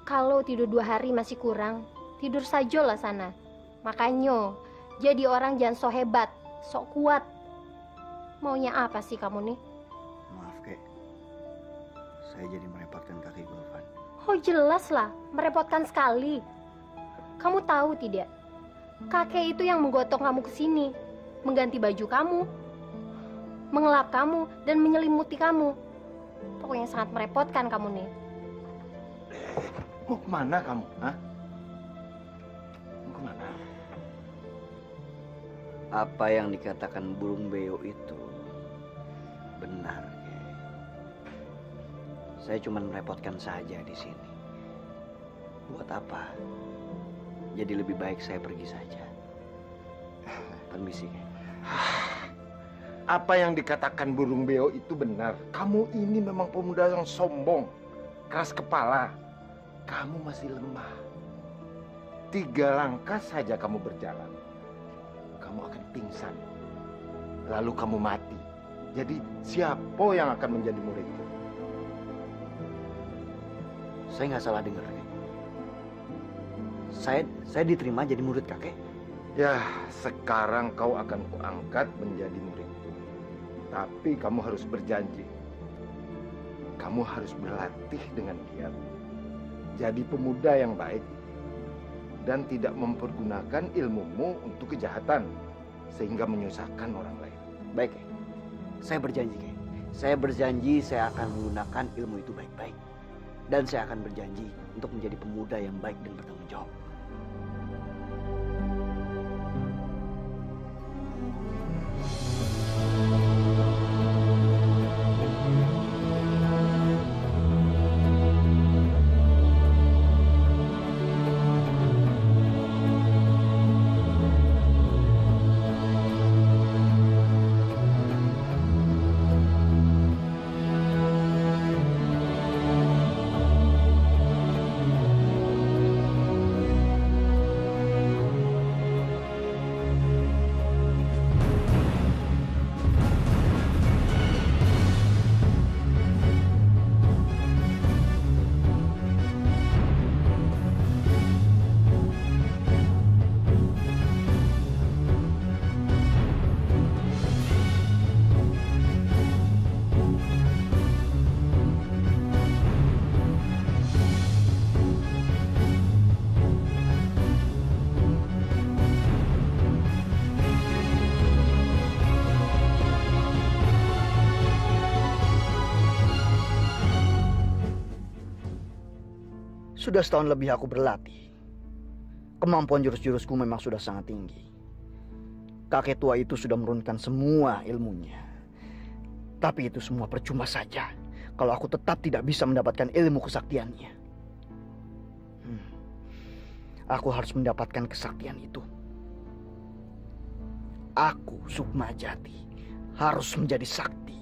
Kalau tidur 2 hari masih kurang, tidur sajalah sana. Makanya, jadi orang jangan so hebat, sok kuat. Maunya apa sih kamu nih? Maaf, Kek. Saya jadi merepotkan kaki Gulvan. Oh jelas lah, merepotkan sekali. Kamu tahu tidak? Kakek itu yang menggotong kamu ke sini, mengganti baju kamu, mengelap kamu, dan menyelimuti kamu. Pokoknya sangat merepotkan kamu nih. Mau kemana kamu? Hah? Mau kemana? Apa yang dikatakan burung beo itu benar, Kek. Saya cuma merepotkan saja di sini. Buat apa? Jadi lebih baik saya pergi saja. Permisi, Kek. Apa yang dikatakan burung beo itu benar. Kamu ini memang pemuda yang sombong, keras kepala. Kamu masih lemah. 3 langkah saja kamu berjalan, kamu akan pingsan. Lalu kamu mati. Jadi siapa yang akan menjadi muridku? Saya nggak salah dengar, Kek. Saya diterima jadi murid kakek. Ya, sekarang kau akan kuangkat menjadi muridku. Tapi kamu harus berjanji. Kamu harus berlatih dengan giat. Jadi pemuda yang baik dan tidak mempergunakan ilmumu untuk kejahatan sehingga menyusahkan orang lain. Baik, Kek. Saya berjanji, Kek. Saya berjanji saya akan menggunakan ilmu itu baik-baik. Dan saya akan berjanji untuk menjadi pemuda yang baik dan bertanggung jawab. Sudah setahun lebih aku berlatih. Kemampuan jurus-jurusku memang sudah sangat tinggi. Kakek tua itu sudah menurunkan semua ilmunya. Tapi itu semua percuma saja kalau aku tetap tidak bisa mendapatkan ilmu kesaktiannya. Aku harus mendapatkan kesaktian itu. Aku, Sukmajati, harus menjadi sakti.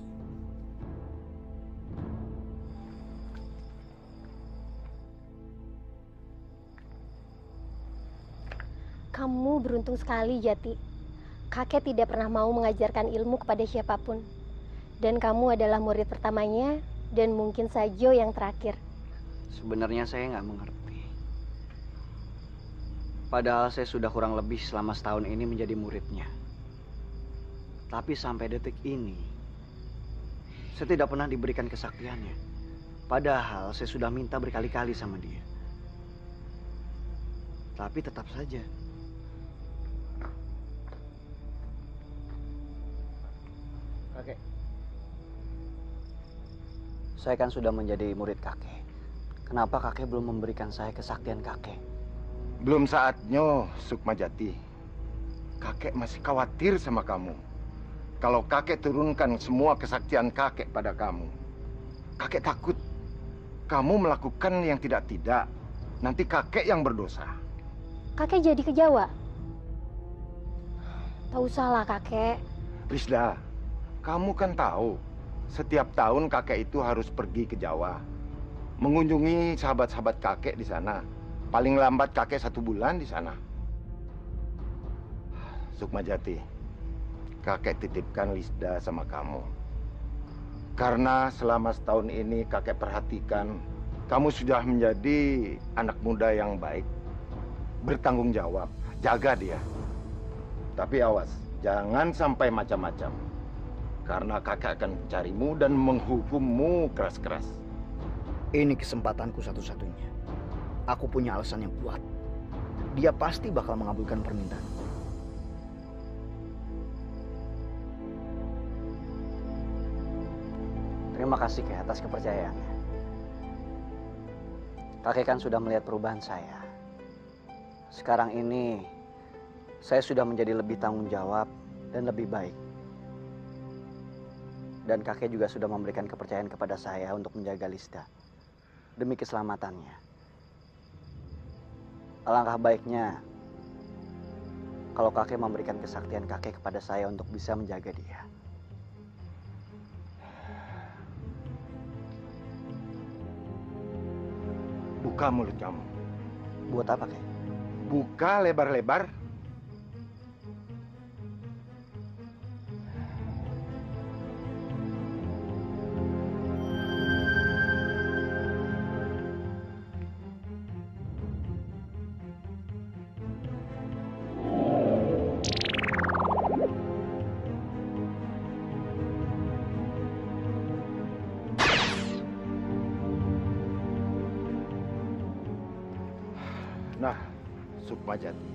Kamu beruntung sekali, Jati. Kakek tidak pernah mau mengajarkan ilmu kepada siapapun. Dan kamu adalah murid pertamanya dan mungkin saja yang terakhir. Sebenarnya saya nggak mengerti. Padahal saya sudah kurang lebih selama setahun ini menjadi muridnya. Tapi sampai detik ini, saya tidak pernah diberikan kesaktiannya. Padahal saya sudah minta berkali-kali sama dia. Tapi tetap saja. Kakek. Saya kan sudah menjadi murid kakek. Kenapa kakek belum memberikan saya kesaktian kakek? Belum saatnya, Sukmajati. Kakek masih khawatir sama kamu. Kalau kakek turunkan semua kesaktian kakek pada kamu, kakek takut kamu melakukan yang tidak-tidak. Nanti kakek yang berdosa. Kakek jadi ke Jawa? Tak usahlah kakek. Risda, kamu kan tahu, setiap tahun kakek itu harus pergi ke Jawa. Mengunjungi sahabat-sahabat kakek di sana. Paling lambat kakek 1 bulan di sana. Sukmajati, kakek titipkan Lisda sama kamu. Karena selama setahun ini kakek perhatikan, kamu sudah menjadi anak muda yang baik. Bertanggung jawab, jaga dia. Tapi awas, jangan sampai macam-macam. Karena kakek akan mencarimu dan menghukummu keras-keras. Ini kesempatanku satu-satunya. Aku punya alasan yang kuat. Dia pasti bakal mengabulkan permintaan. Terima kasih Kek atas kepercayaannya. Kakek kan sudah melihat perubahan saya. Sekarang ini saya sudah menjadi lebih tanggung jawab dan lebih baik. Dan kakek juga sudah memberikan kepercayaan kepada saya untuk menjaga Lisda demi keselamatannya. Alangkah baiknya kalau kakek memberikan kesaktian kakek kepada saya untuk bisa menjaga dia. Buka mulut kamu. Buat apa, Kek? Buka lebar-lebar. Nah, Sukmajati,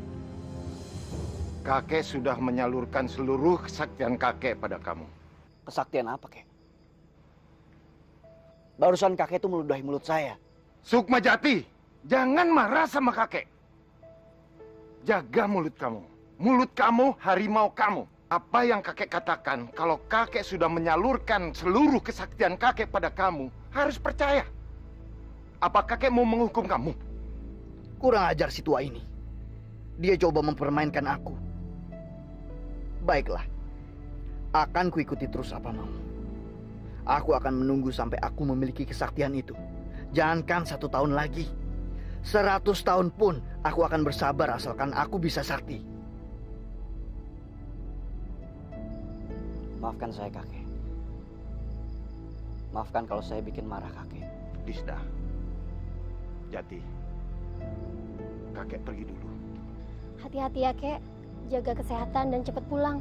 kakek sudah menyalurkan seluruh kesaktian kakek pada kamu. Kesaktian apa, Kek? Barusan kakek itu meludahi mulut saya. Sukmajati, jangan marah sama kakek. Jaga mulut kamu. Mulut kamu harimau kamu. Apa yang kakek katakan, kalau kakek sudah menyalurkan seluruh kesaktian kakek pada kamu, harus percaya. Apa kakek mau menghukum kamu? Kurang ajar si tua ini. Dia coba mempermainkan aku. Baiklah. Akan kuikuti terus apa mau. Aku akan menunggu sampai aku memiliki kesaktian itu. Jangankan 1 tahun lagi. 100 tahun pun aku akan bersabar asalkan aku bisa sakti. Maafkan saya, kakek. Maafkan kalau saya bikin marah kakek. Lisda, Jati, kakek pergi dulu. Hati-hati ya, Kek. Jaga kesehatan dan cepat pulang.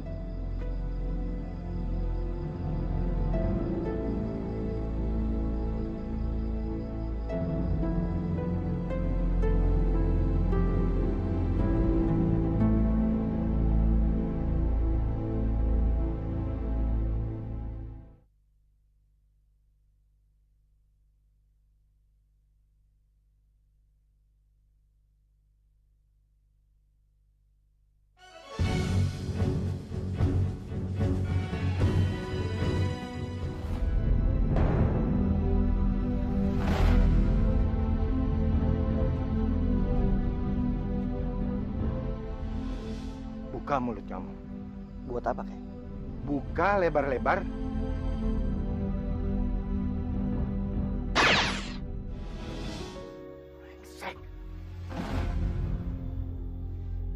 Buka mulut kamu. Buat apa, Kek? Buka lebar-lebar. Brengsek.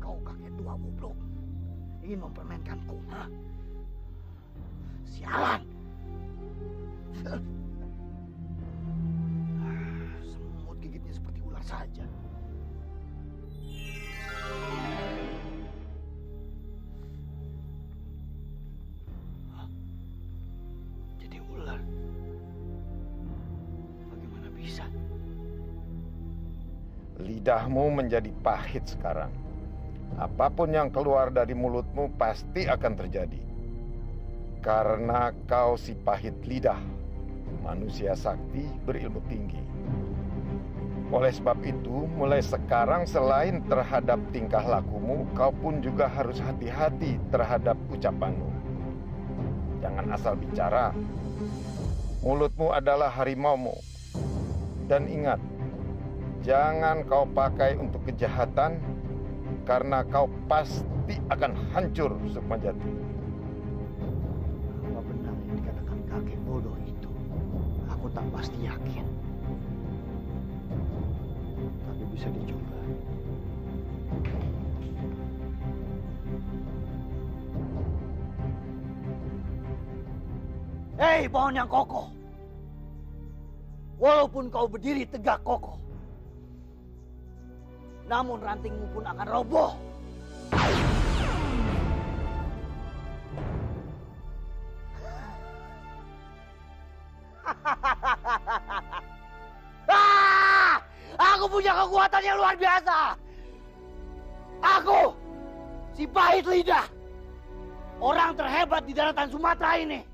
Kau kakek tua goblok. Ingin mempermainkanku, ha? Sialan. Semut gigitnya seperti ular saja. Jadi ular. Bagaimana lidahmu menjadi pahit sekarang. Apapun yang keluar dari mulutmu pasti akan terjadi. Karena kau si pahit lidah, manusia sakti berilmu tinggi. Oleh sebab itu, mulai sekarang selain terhadap tingkah lakumu, kau pun juga harus hati-hati terhadap ucapanmu. Jangan asal bicara. Mulutmu adalah harimaumu. Dan ingat, jangan kau pakai untuk kejahatan, karena kau pasti akan hancur Sukmajati. Apa benar yang dikatakan kakek bodoh itu? Aku tak pasti yakin. Tapi bisa dicoba. Hei pohon yang kokoh. Walaupun kau berdiri tegak kokoh, namun rantingmu pun akan roboh. Aku punya kekuatan yang luar biasa. Aku, si pahit lidah, orang terhebat di daratan Sumatera ini.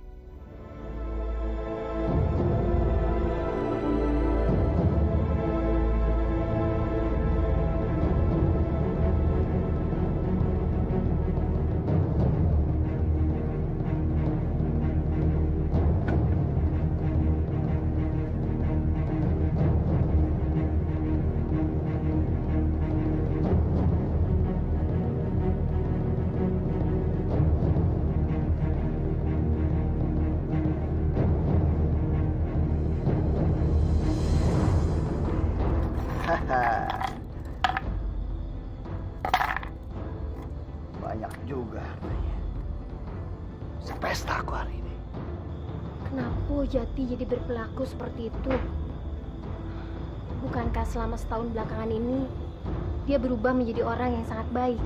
Banyak juga hartanya. Sepesta aku hari ini. Kenapa Jati jadi berperilaku seperti itu? Bukankah selama setahun belakangan ini dia berubah menjadi orang yang sangat baik?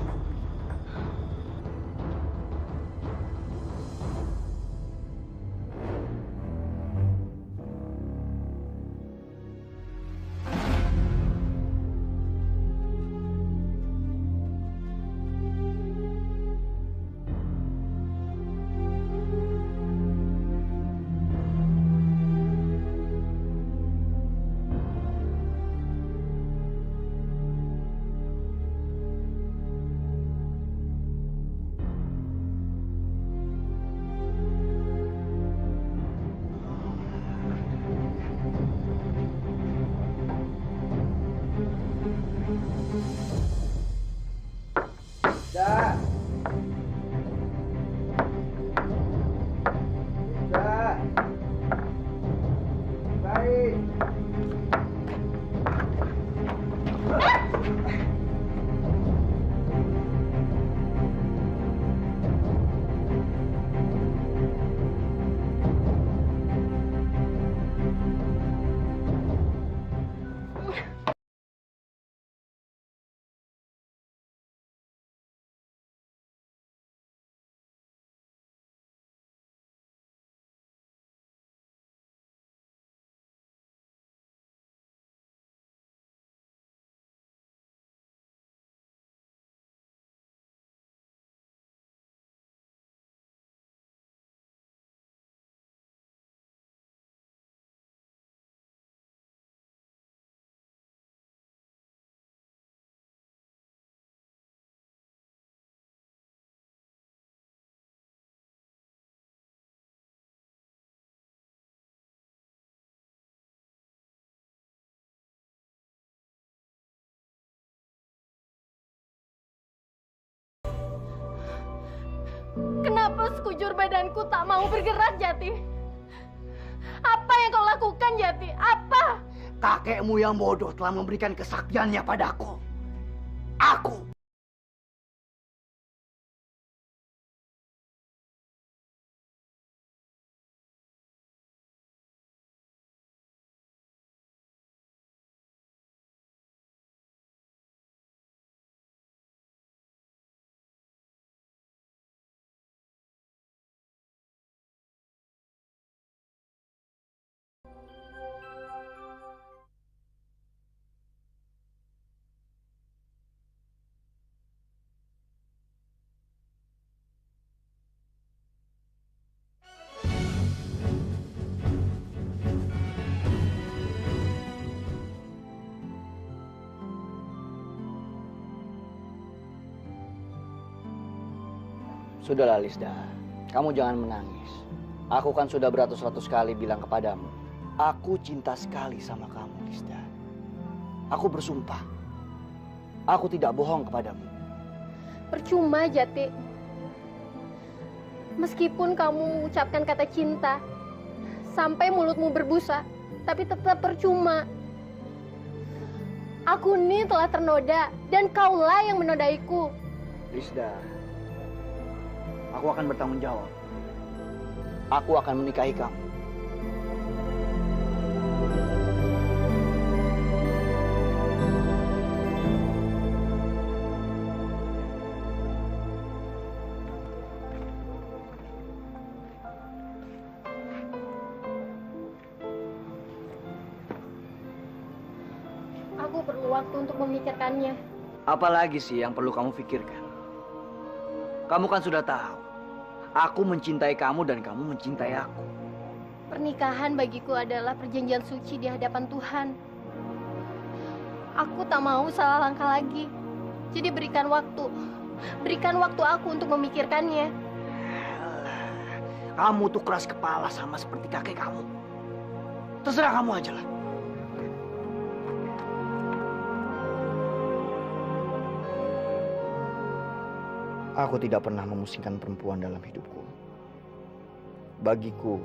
Kenapa sekujur badanku tak mau bergerak, Jati? Apa yang kau lakukan, Jati? Apa? Kakekmu yang bodoh telah memberikan kesaktiannya padaku. Aku. Sudahlah Lisda, kamu jangan menangis. Aku kan sudah beratus-ratus kali bilang kepadamu, aku cinta sekali sama kamu Lisda. Aku bersumpah, aku tidak bohong kepadamu. Percuma, Jati. Meskipun kamu mengucapkan kata cinta, sampai mulutmu berbusa, tapi tetap percuma. Aku ini telah ternoda, dan kaulah yang menodaiku. Lisda, aku akan bertanggung jawab. Aku akan menikahi kamu. Aku perlu waktu untuk memikirkannya. Apalagi sih yang perlu kamu pikirkan? Kamu kan sudah tahu, aku mencintai kamu dan kamu mencintai aku. Pernikahan bagiku adalah perjanjian suci di hadapan Tuhan. Aku tak mau salah langkah lagi. Jadi berikan waktu. Berikan waktu aku untuk memikirkannya. Kamu tuh keras kepala sama seperti kakek kamu. Terserah kamu aja lah. Aku tidak pernah memusingkan perempuan dalam hidupku. Bagiku,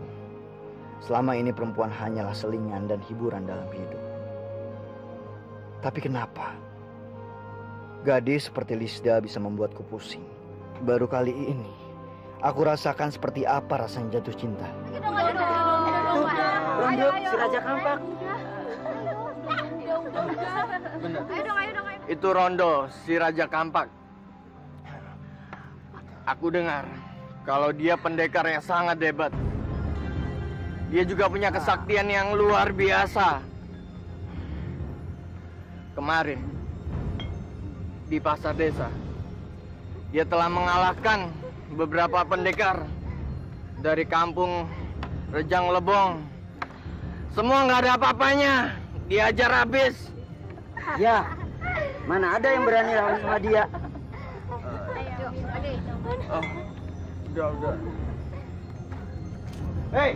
selama ini perempuan hanyalah selingan dan hiburan dalam hidup. Tapi kenapa gadis seperti Lisda bisa membuatku pusing? Baru kali ini, aku rasakan seperti apa rasanya jatuh cinta. Rondo, si Raja Kampak. Itu Rondo, si Raja Kampak. Aku dengar kalau dia pendekar yang sangat hebat. Dia juga punya kesaktian yang luar biasa. Kemarin di pasar desa, dia telah mengalahkan beberapa pendekar dari kampung Rejang Lebong. Semua nggak ada apa-apanya, diajar habis. Ya, mana ada yang berani lawan sama dia? Oh, udah. Hei,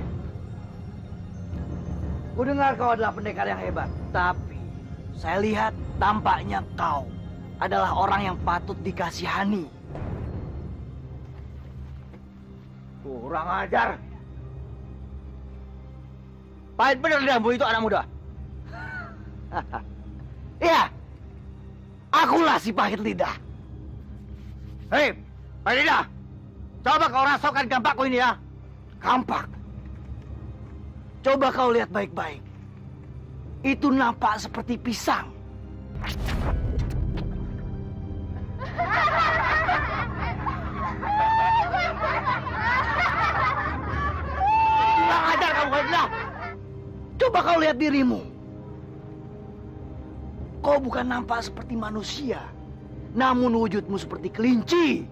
ku dengar kau adalah pendekar yang hebat. Tapi saya lihat tampaknya kau adalah orang yang patut dikasihani. Kurang ajar. Pahit bener lidahmu itu anak muda. Iya, akulah si pahit lidah. Hei, pahit lidah. Coba kau rasakan kampakku ini ya. Kampak. Coba kau lihat baik-baik. Itu nampak seperti pisang. Kurang ajar kamu, Haidlah. Coba kau lihat dirimu. Kau bukan nampak seperti manusia, namun wujudmu seperti kelinci.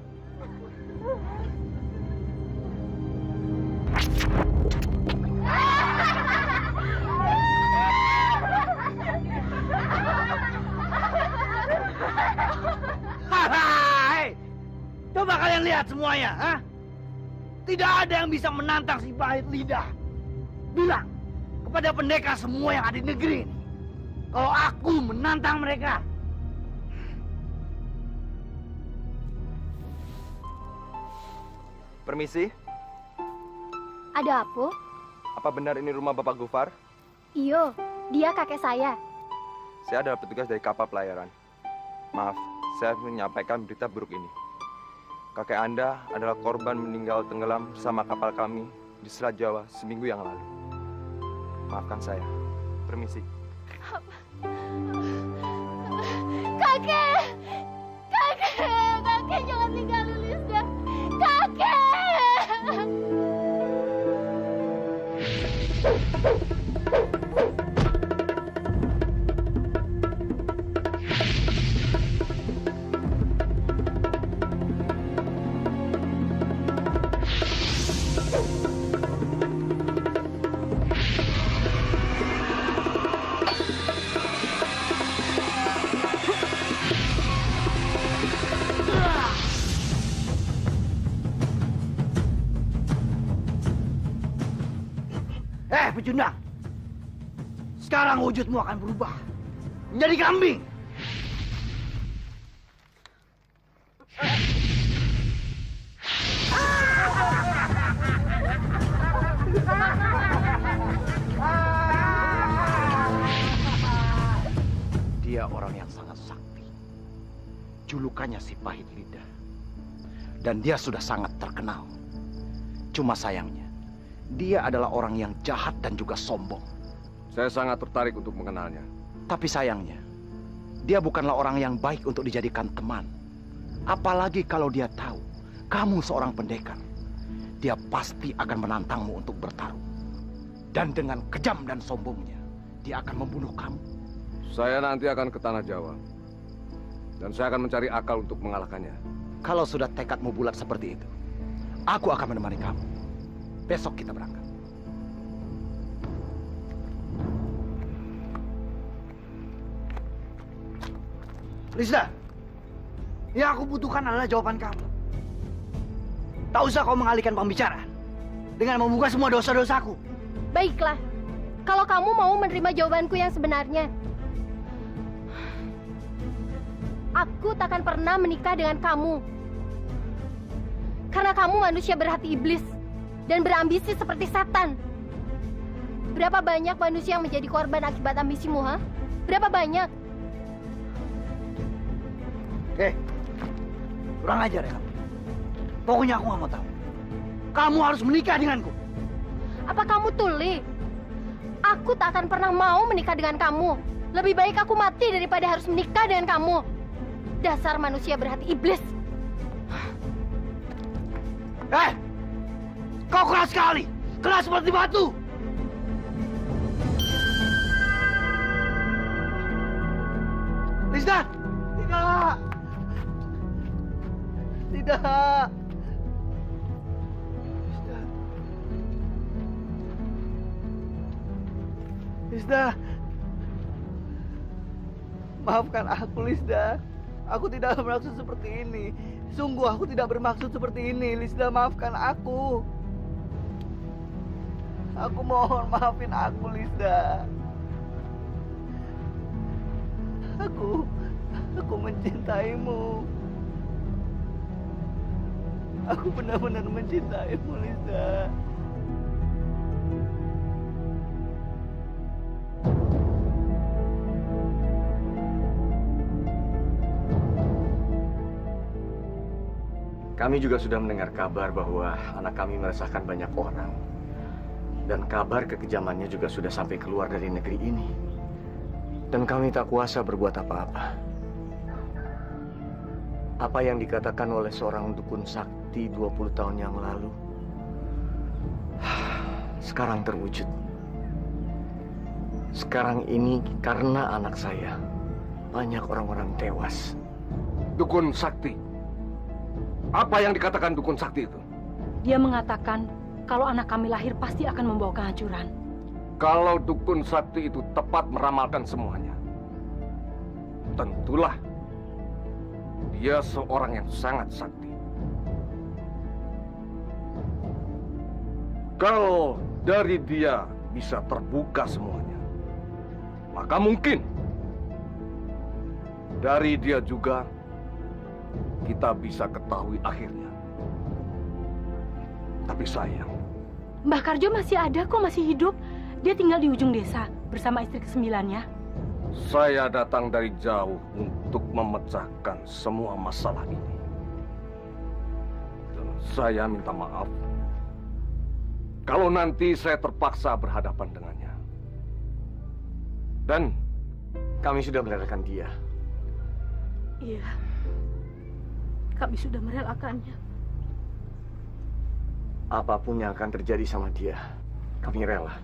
Hai, coba kalian lihat semuanya, ha? Tidak ada yang bisa menantang si pahit lidah. Bilang kepada pendekar semua yang ada di negeri ini, kalau aku menantang mereka. Permisi, Ada apa? apa benar ini rumah Bapak Gufar? Iyo, dia kakek saya. Saya adalah petugas dari kapal pelayaran. Maaf, saya menyampaikan berita buruk ini. Kakek Anda adalah korban meninggal tenggelam bersama kapal kami di Selat Jawa seminggu yang lalu. Maafkan saya. Permisi. Kakek! Kakek jangan tinggalin Lisda. Kakek! pecundang. Sekarang wujudmu akan berubah menjadi kambing. Dia orang yang sangat sakti. Julukannya si pahit lidah. Dan dia sudah sangat terkenal. Cuma sayangnya, dia adalah orang yang jahat dan juga sombong. Saya sangat tertarik untuk mengenalnya. Tapi sayangnya, dia bukanlah orang yang baik untuk dijadikan teman. Apalagi kalau dia tahu kamu seorang pendekar. Dia pasti akan menantangmu untuk bertarung. Dan dengan kejam dan sombongnya, dia akan membunuh kamu. Saya nanti akan ke Tanah Jawa. Dan saya akan mencari akal untuk mengalahkannya. Kalau sudah tekadmu bulat seperti itu, aku akan menemani kamu. Besok kita berangkat. Lisda, yang aku butuhkan adalah jawaban kamu. Tak usah kau mengalihkan pembicaraan dengan membuka semua dosa-dosaku. Baiklah, kalau kamu mau menerima jawabanku yang sebenarnya, aku takkan pernah menikah dengan kamu. Karena kamu manusia berhati iblis dan berambisi seperti setan. Berapa banyak manusia yang menjadi korban akibat ambisimu, ha? Berapa banyak? Kurang ajar ya kamu. Pokoknya aku nggak mau tahu. Kamu harus menikah denganku. Apa kamu tuli? Aku tak akan pernah mau menikah dengan kamu. Lebih baik aku mati daripada harus menikah dengan kamu. Dasar manusia berhati iblis. Kau keras sekali. Keras seperti batu. Lisda! Tidak! Tidak! Lisda! Maafkan aku, Lisda. Aku tidak bermaksud seperti ini. Sungguh aku tidak bermaksud seperti ini. Lisda, maafkan aku. Aku mohon maafin aku, Lisda. Aku mencintaimu. Aku benar-benar mencintaimu, Lisda. Kami juga sudah mendengar kabar bahwa anak kami meresahkan banyak orang. Dan kabar kekejamannya juga sudah sampai keluar dari negeri ini. Dan kami tak kuasa berbuat apa-apa. Apa yang dikatakan oleh seorang dukun sakti 20 tahun yang lalu, sekarang terwujud. Sekarang ini karena anak saya, banyak orang-orang tewas. Dukun sakti? Apa yang dikatakan dukun sakti itu? Dia mengatakan kalau anak kami lahir pasti akan membawa kehancuran. Kalau dukun sakti itu tepat meramalkan semuanya, tentulah dia seorang yang sangat sakti. Kalau dari dia bisa terbuka semuanya, maka mungkin dari dia juga kita bisa ketahui akhirnya. Tapi sayang, Mbah Karjo masih ada kok, masih hidup. Dia tinggal di ujung desa bersama istri ke-9-nya. saya datang dari jauh untuk memecahkan semua masalah ini. Dan saya minta maaf kalau nanti saya terpaksa berhadapan dengannya. Dan kami sudah merelakan dia. Iya, kami sudah merelakannya. Apapun yang akan terjadi sama dia, kami rela.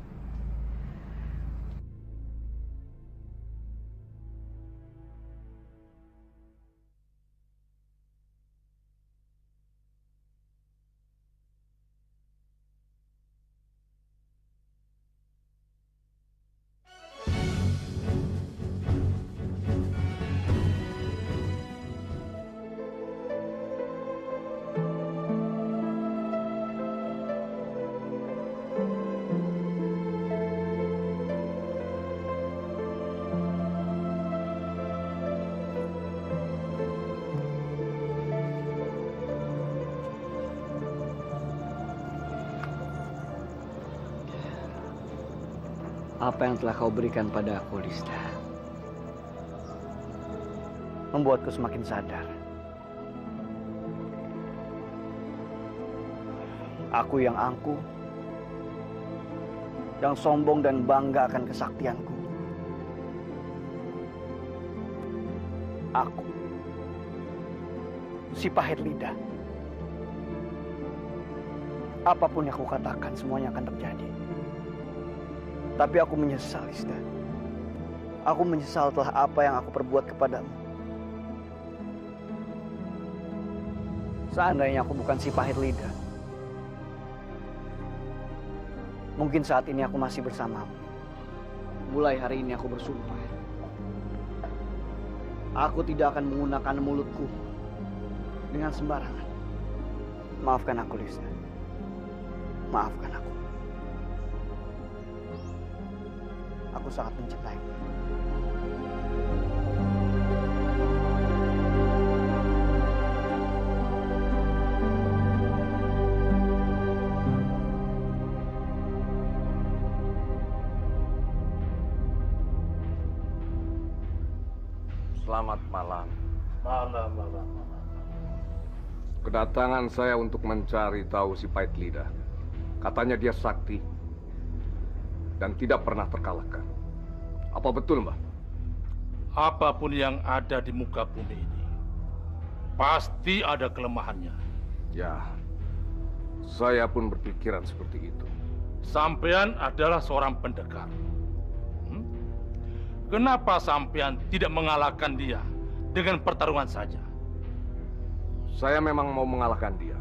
Apa yang telah kau berikan pada aku, Lista, membuatku semakin sadar. Aku yang angkuh, yang sombong dan bangga akan kesaktianku. Aku, si pahit lidah. Apapun yang aku katakan, semuanya akan terjadi. Tapi aku menyesal, Lista. Aku menyesal telah apa yang aku perbuat kepadamu. Seandainya aku bukan si pahit lidah, mungkin saat ini aku masih bersamamu. Mulai hari ini aku bersumpah, aku tidak akan menggunakan mulutku dengan sembarangan. Maafkan aku, Lista. Maafkan aku. Aku sangat mencintaimu. Selamat malam. Malam. Kedatangan saya untuk mencari tahu si pahit lidah. Katanya dia sakti dan tidak pernah terkalahkan. Apa betul, Mbah? Apapun yang ada di muka bumi ini, pasti ada kelemahannya. Ya, saya pun berpikiran seperti itu. Sampean adalah seorang pendekar. Kenapa sampean tidak mengalahkan dia dengan pertarungan saja? Saya memang mau mengalahkan dia.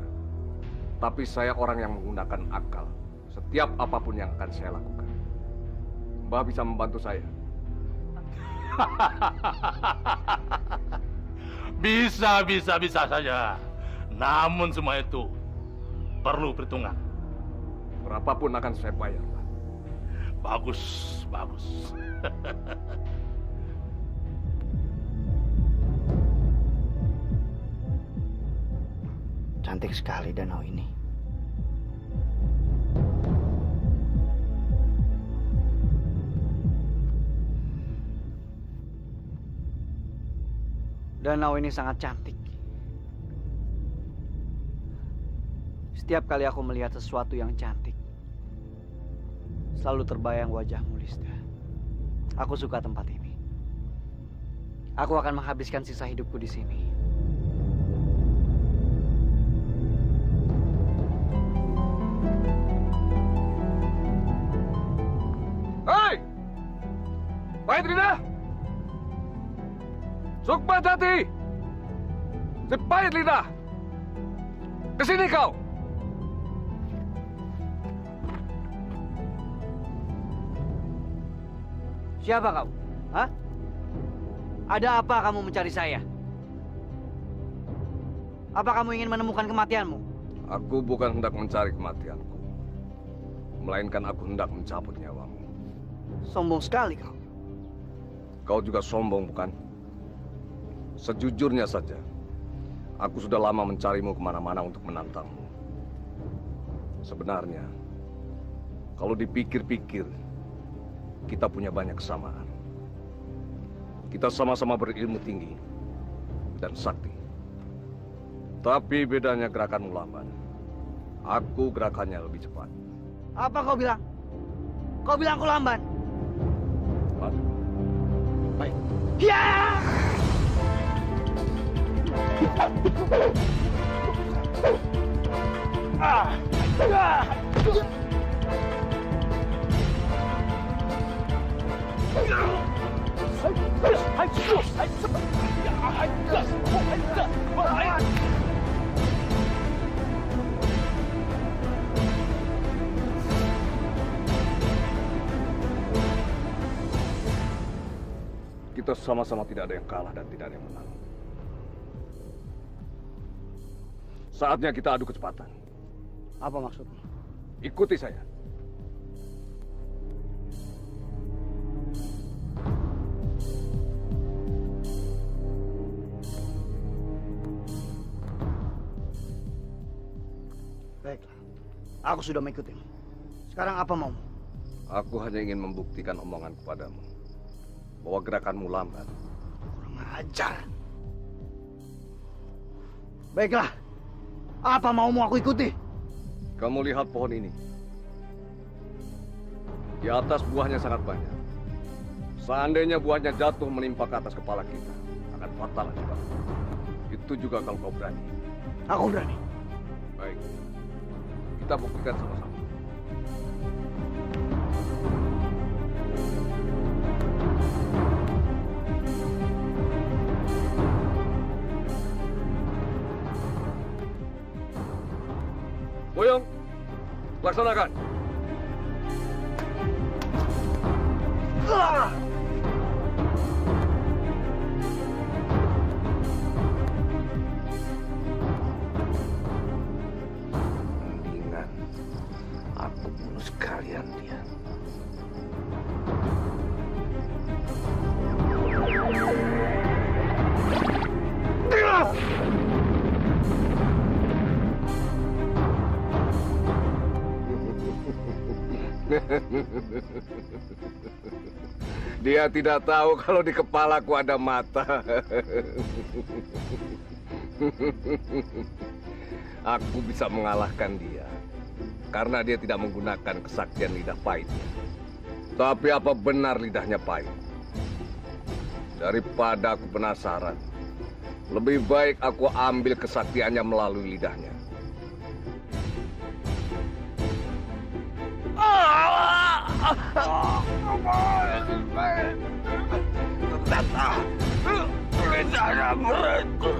Tapi saya orang yang menggunakan akal setiap apapun yang akan saya lakukan. Mbah bisa membantu saya. Bisa saja. Namun semua itu perlu perhitungan. Berapapun akan saya bayar, Mbah. Bagus. Cantik sekali danau ini. Danau ini sangat cantik. Setiap kali aku melihat sesuatu yang cantik, selalu terbayang wajahmu, Lista. Aku suka tempat ini. Aku akan menghabiskan sisa hidupku di sini. Hei! Pahit lidah! Sukma Jati! Si pahit lidah! Kesini kau! Siapa kau? Hah? Ada apa kamu mencari saya? Apa kamu ingin menemukan kematianmu? Aku bukan hendak mencari kematianku, melainkan aku hendak mencabut nyawamu. Sombong sekali kau. Kau juga sombong, bukan? Sejujurnya saja, aku sudah lama mencarimu kemana-mana untuk menantangmu. Sebenarnya, kalau dipikir-pikir, kita punya banyak kesamaan. Kita sama-sama berilmu tinggi dan sakti. Tapi bedanya gerakanmu lamban. Aku gerakannya lebih cepat. Apa kau bilang? Kau bilang aku lamban? Baik. Ya! Kita sama-sama tidak ada yang kalah dan tidak ada yang menang. Saatnya kita adu kecepatan. Apa maksudmu? Ikuti saya. Baiklah. Aku sudah mengikutimu. Sekarang apa maumu? Aku hanya ingin membuktikan omongan kepadamu bahwa gerakanmu lambat. Kurang ajar. Baiklah, apa maumu aku ikuti? Kamu lihat pohon ini. Di atas buahnya sangat banyak. Seandainya buahnya jatuh menimpa ke atas kepala kita, akan fatal akibat. Itu juga kalau kau berani. Aku berani. Baik, kita buktikan sama-sama. Boyong, laksanakan. Mendingan aku bunuh sekalian dia. Dia tidak tahu kalau di kepalaku ada mata. Aku bisa mengalahkan dia karena dia tidak menggunakan kesaktian lidah pahitnya. Tapi apa benar lidahnya pahit? Daripada aku penasaran, lebih baik aku ambil kesaktiannya melalui lidahnya. Lidahnya mereka.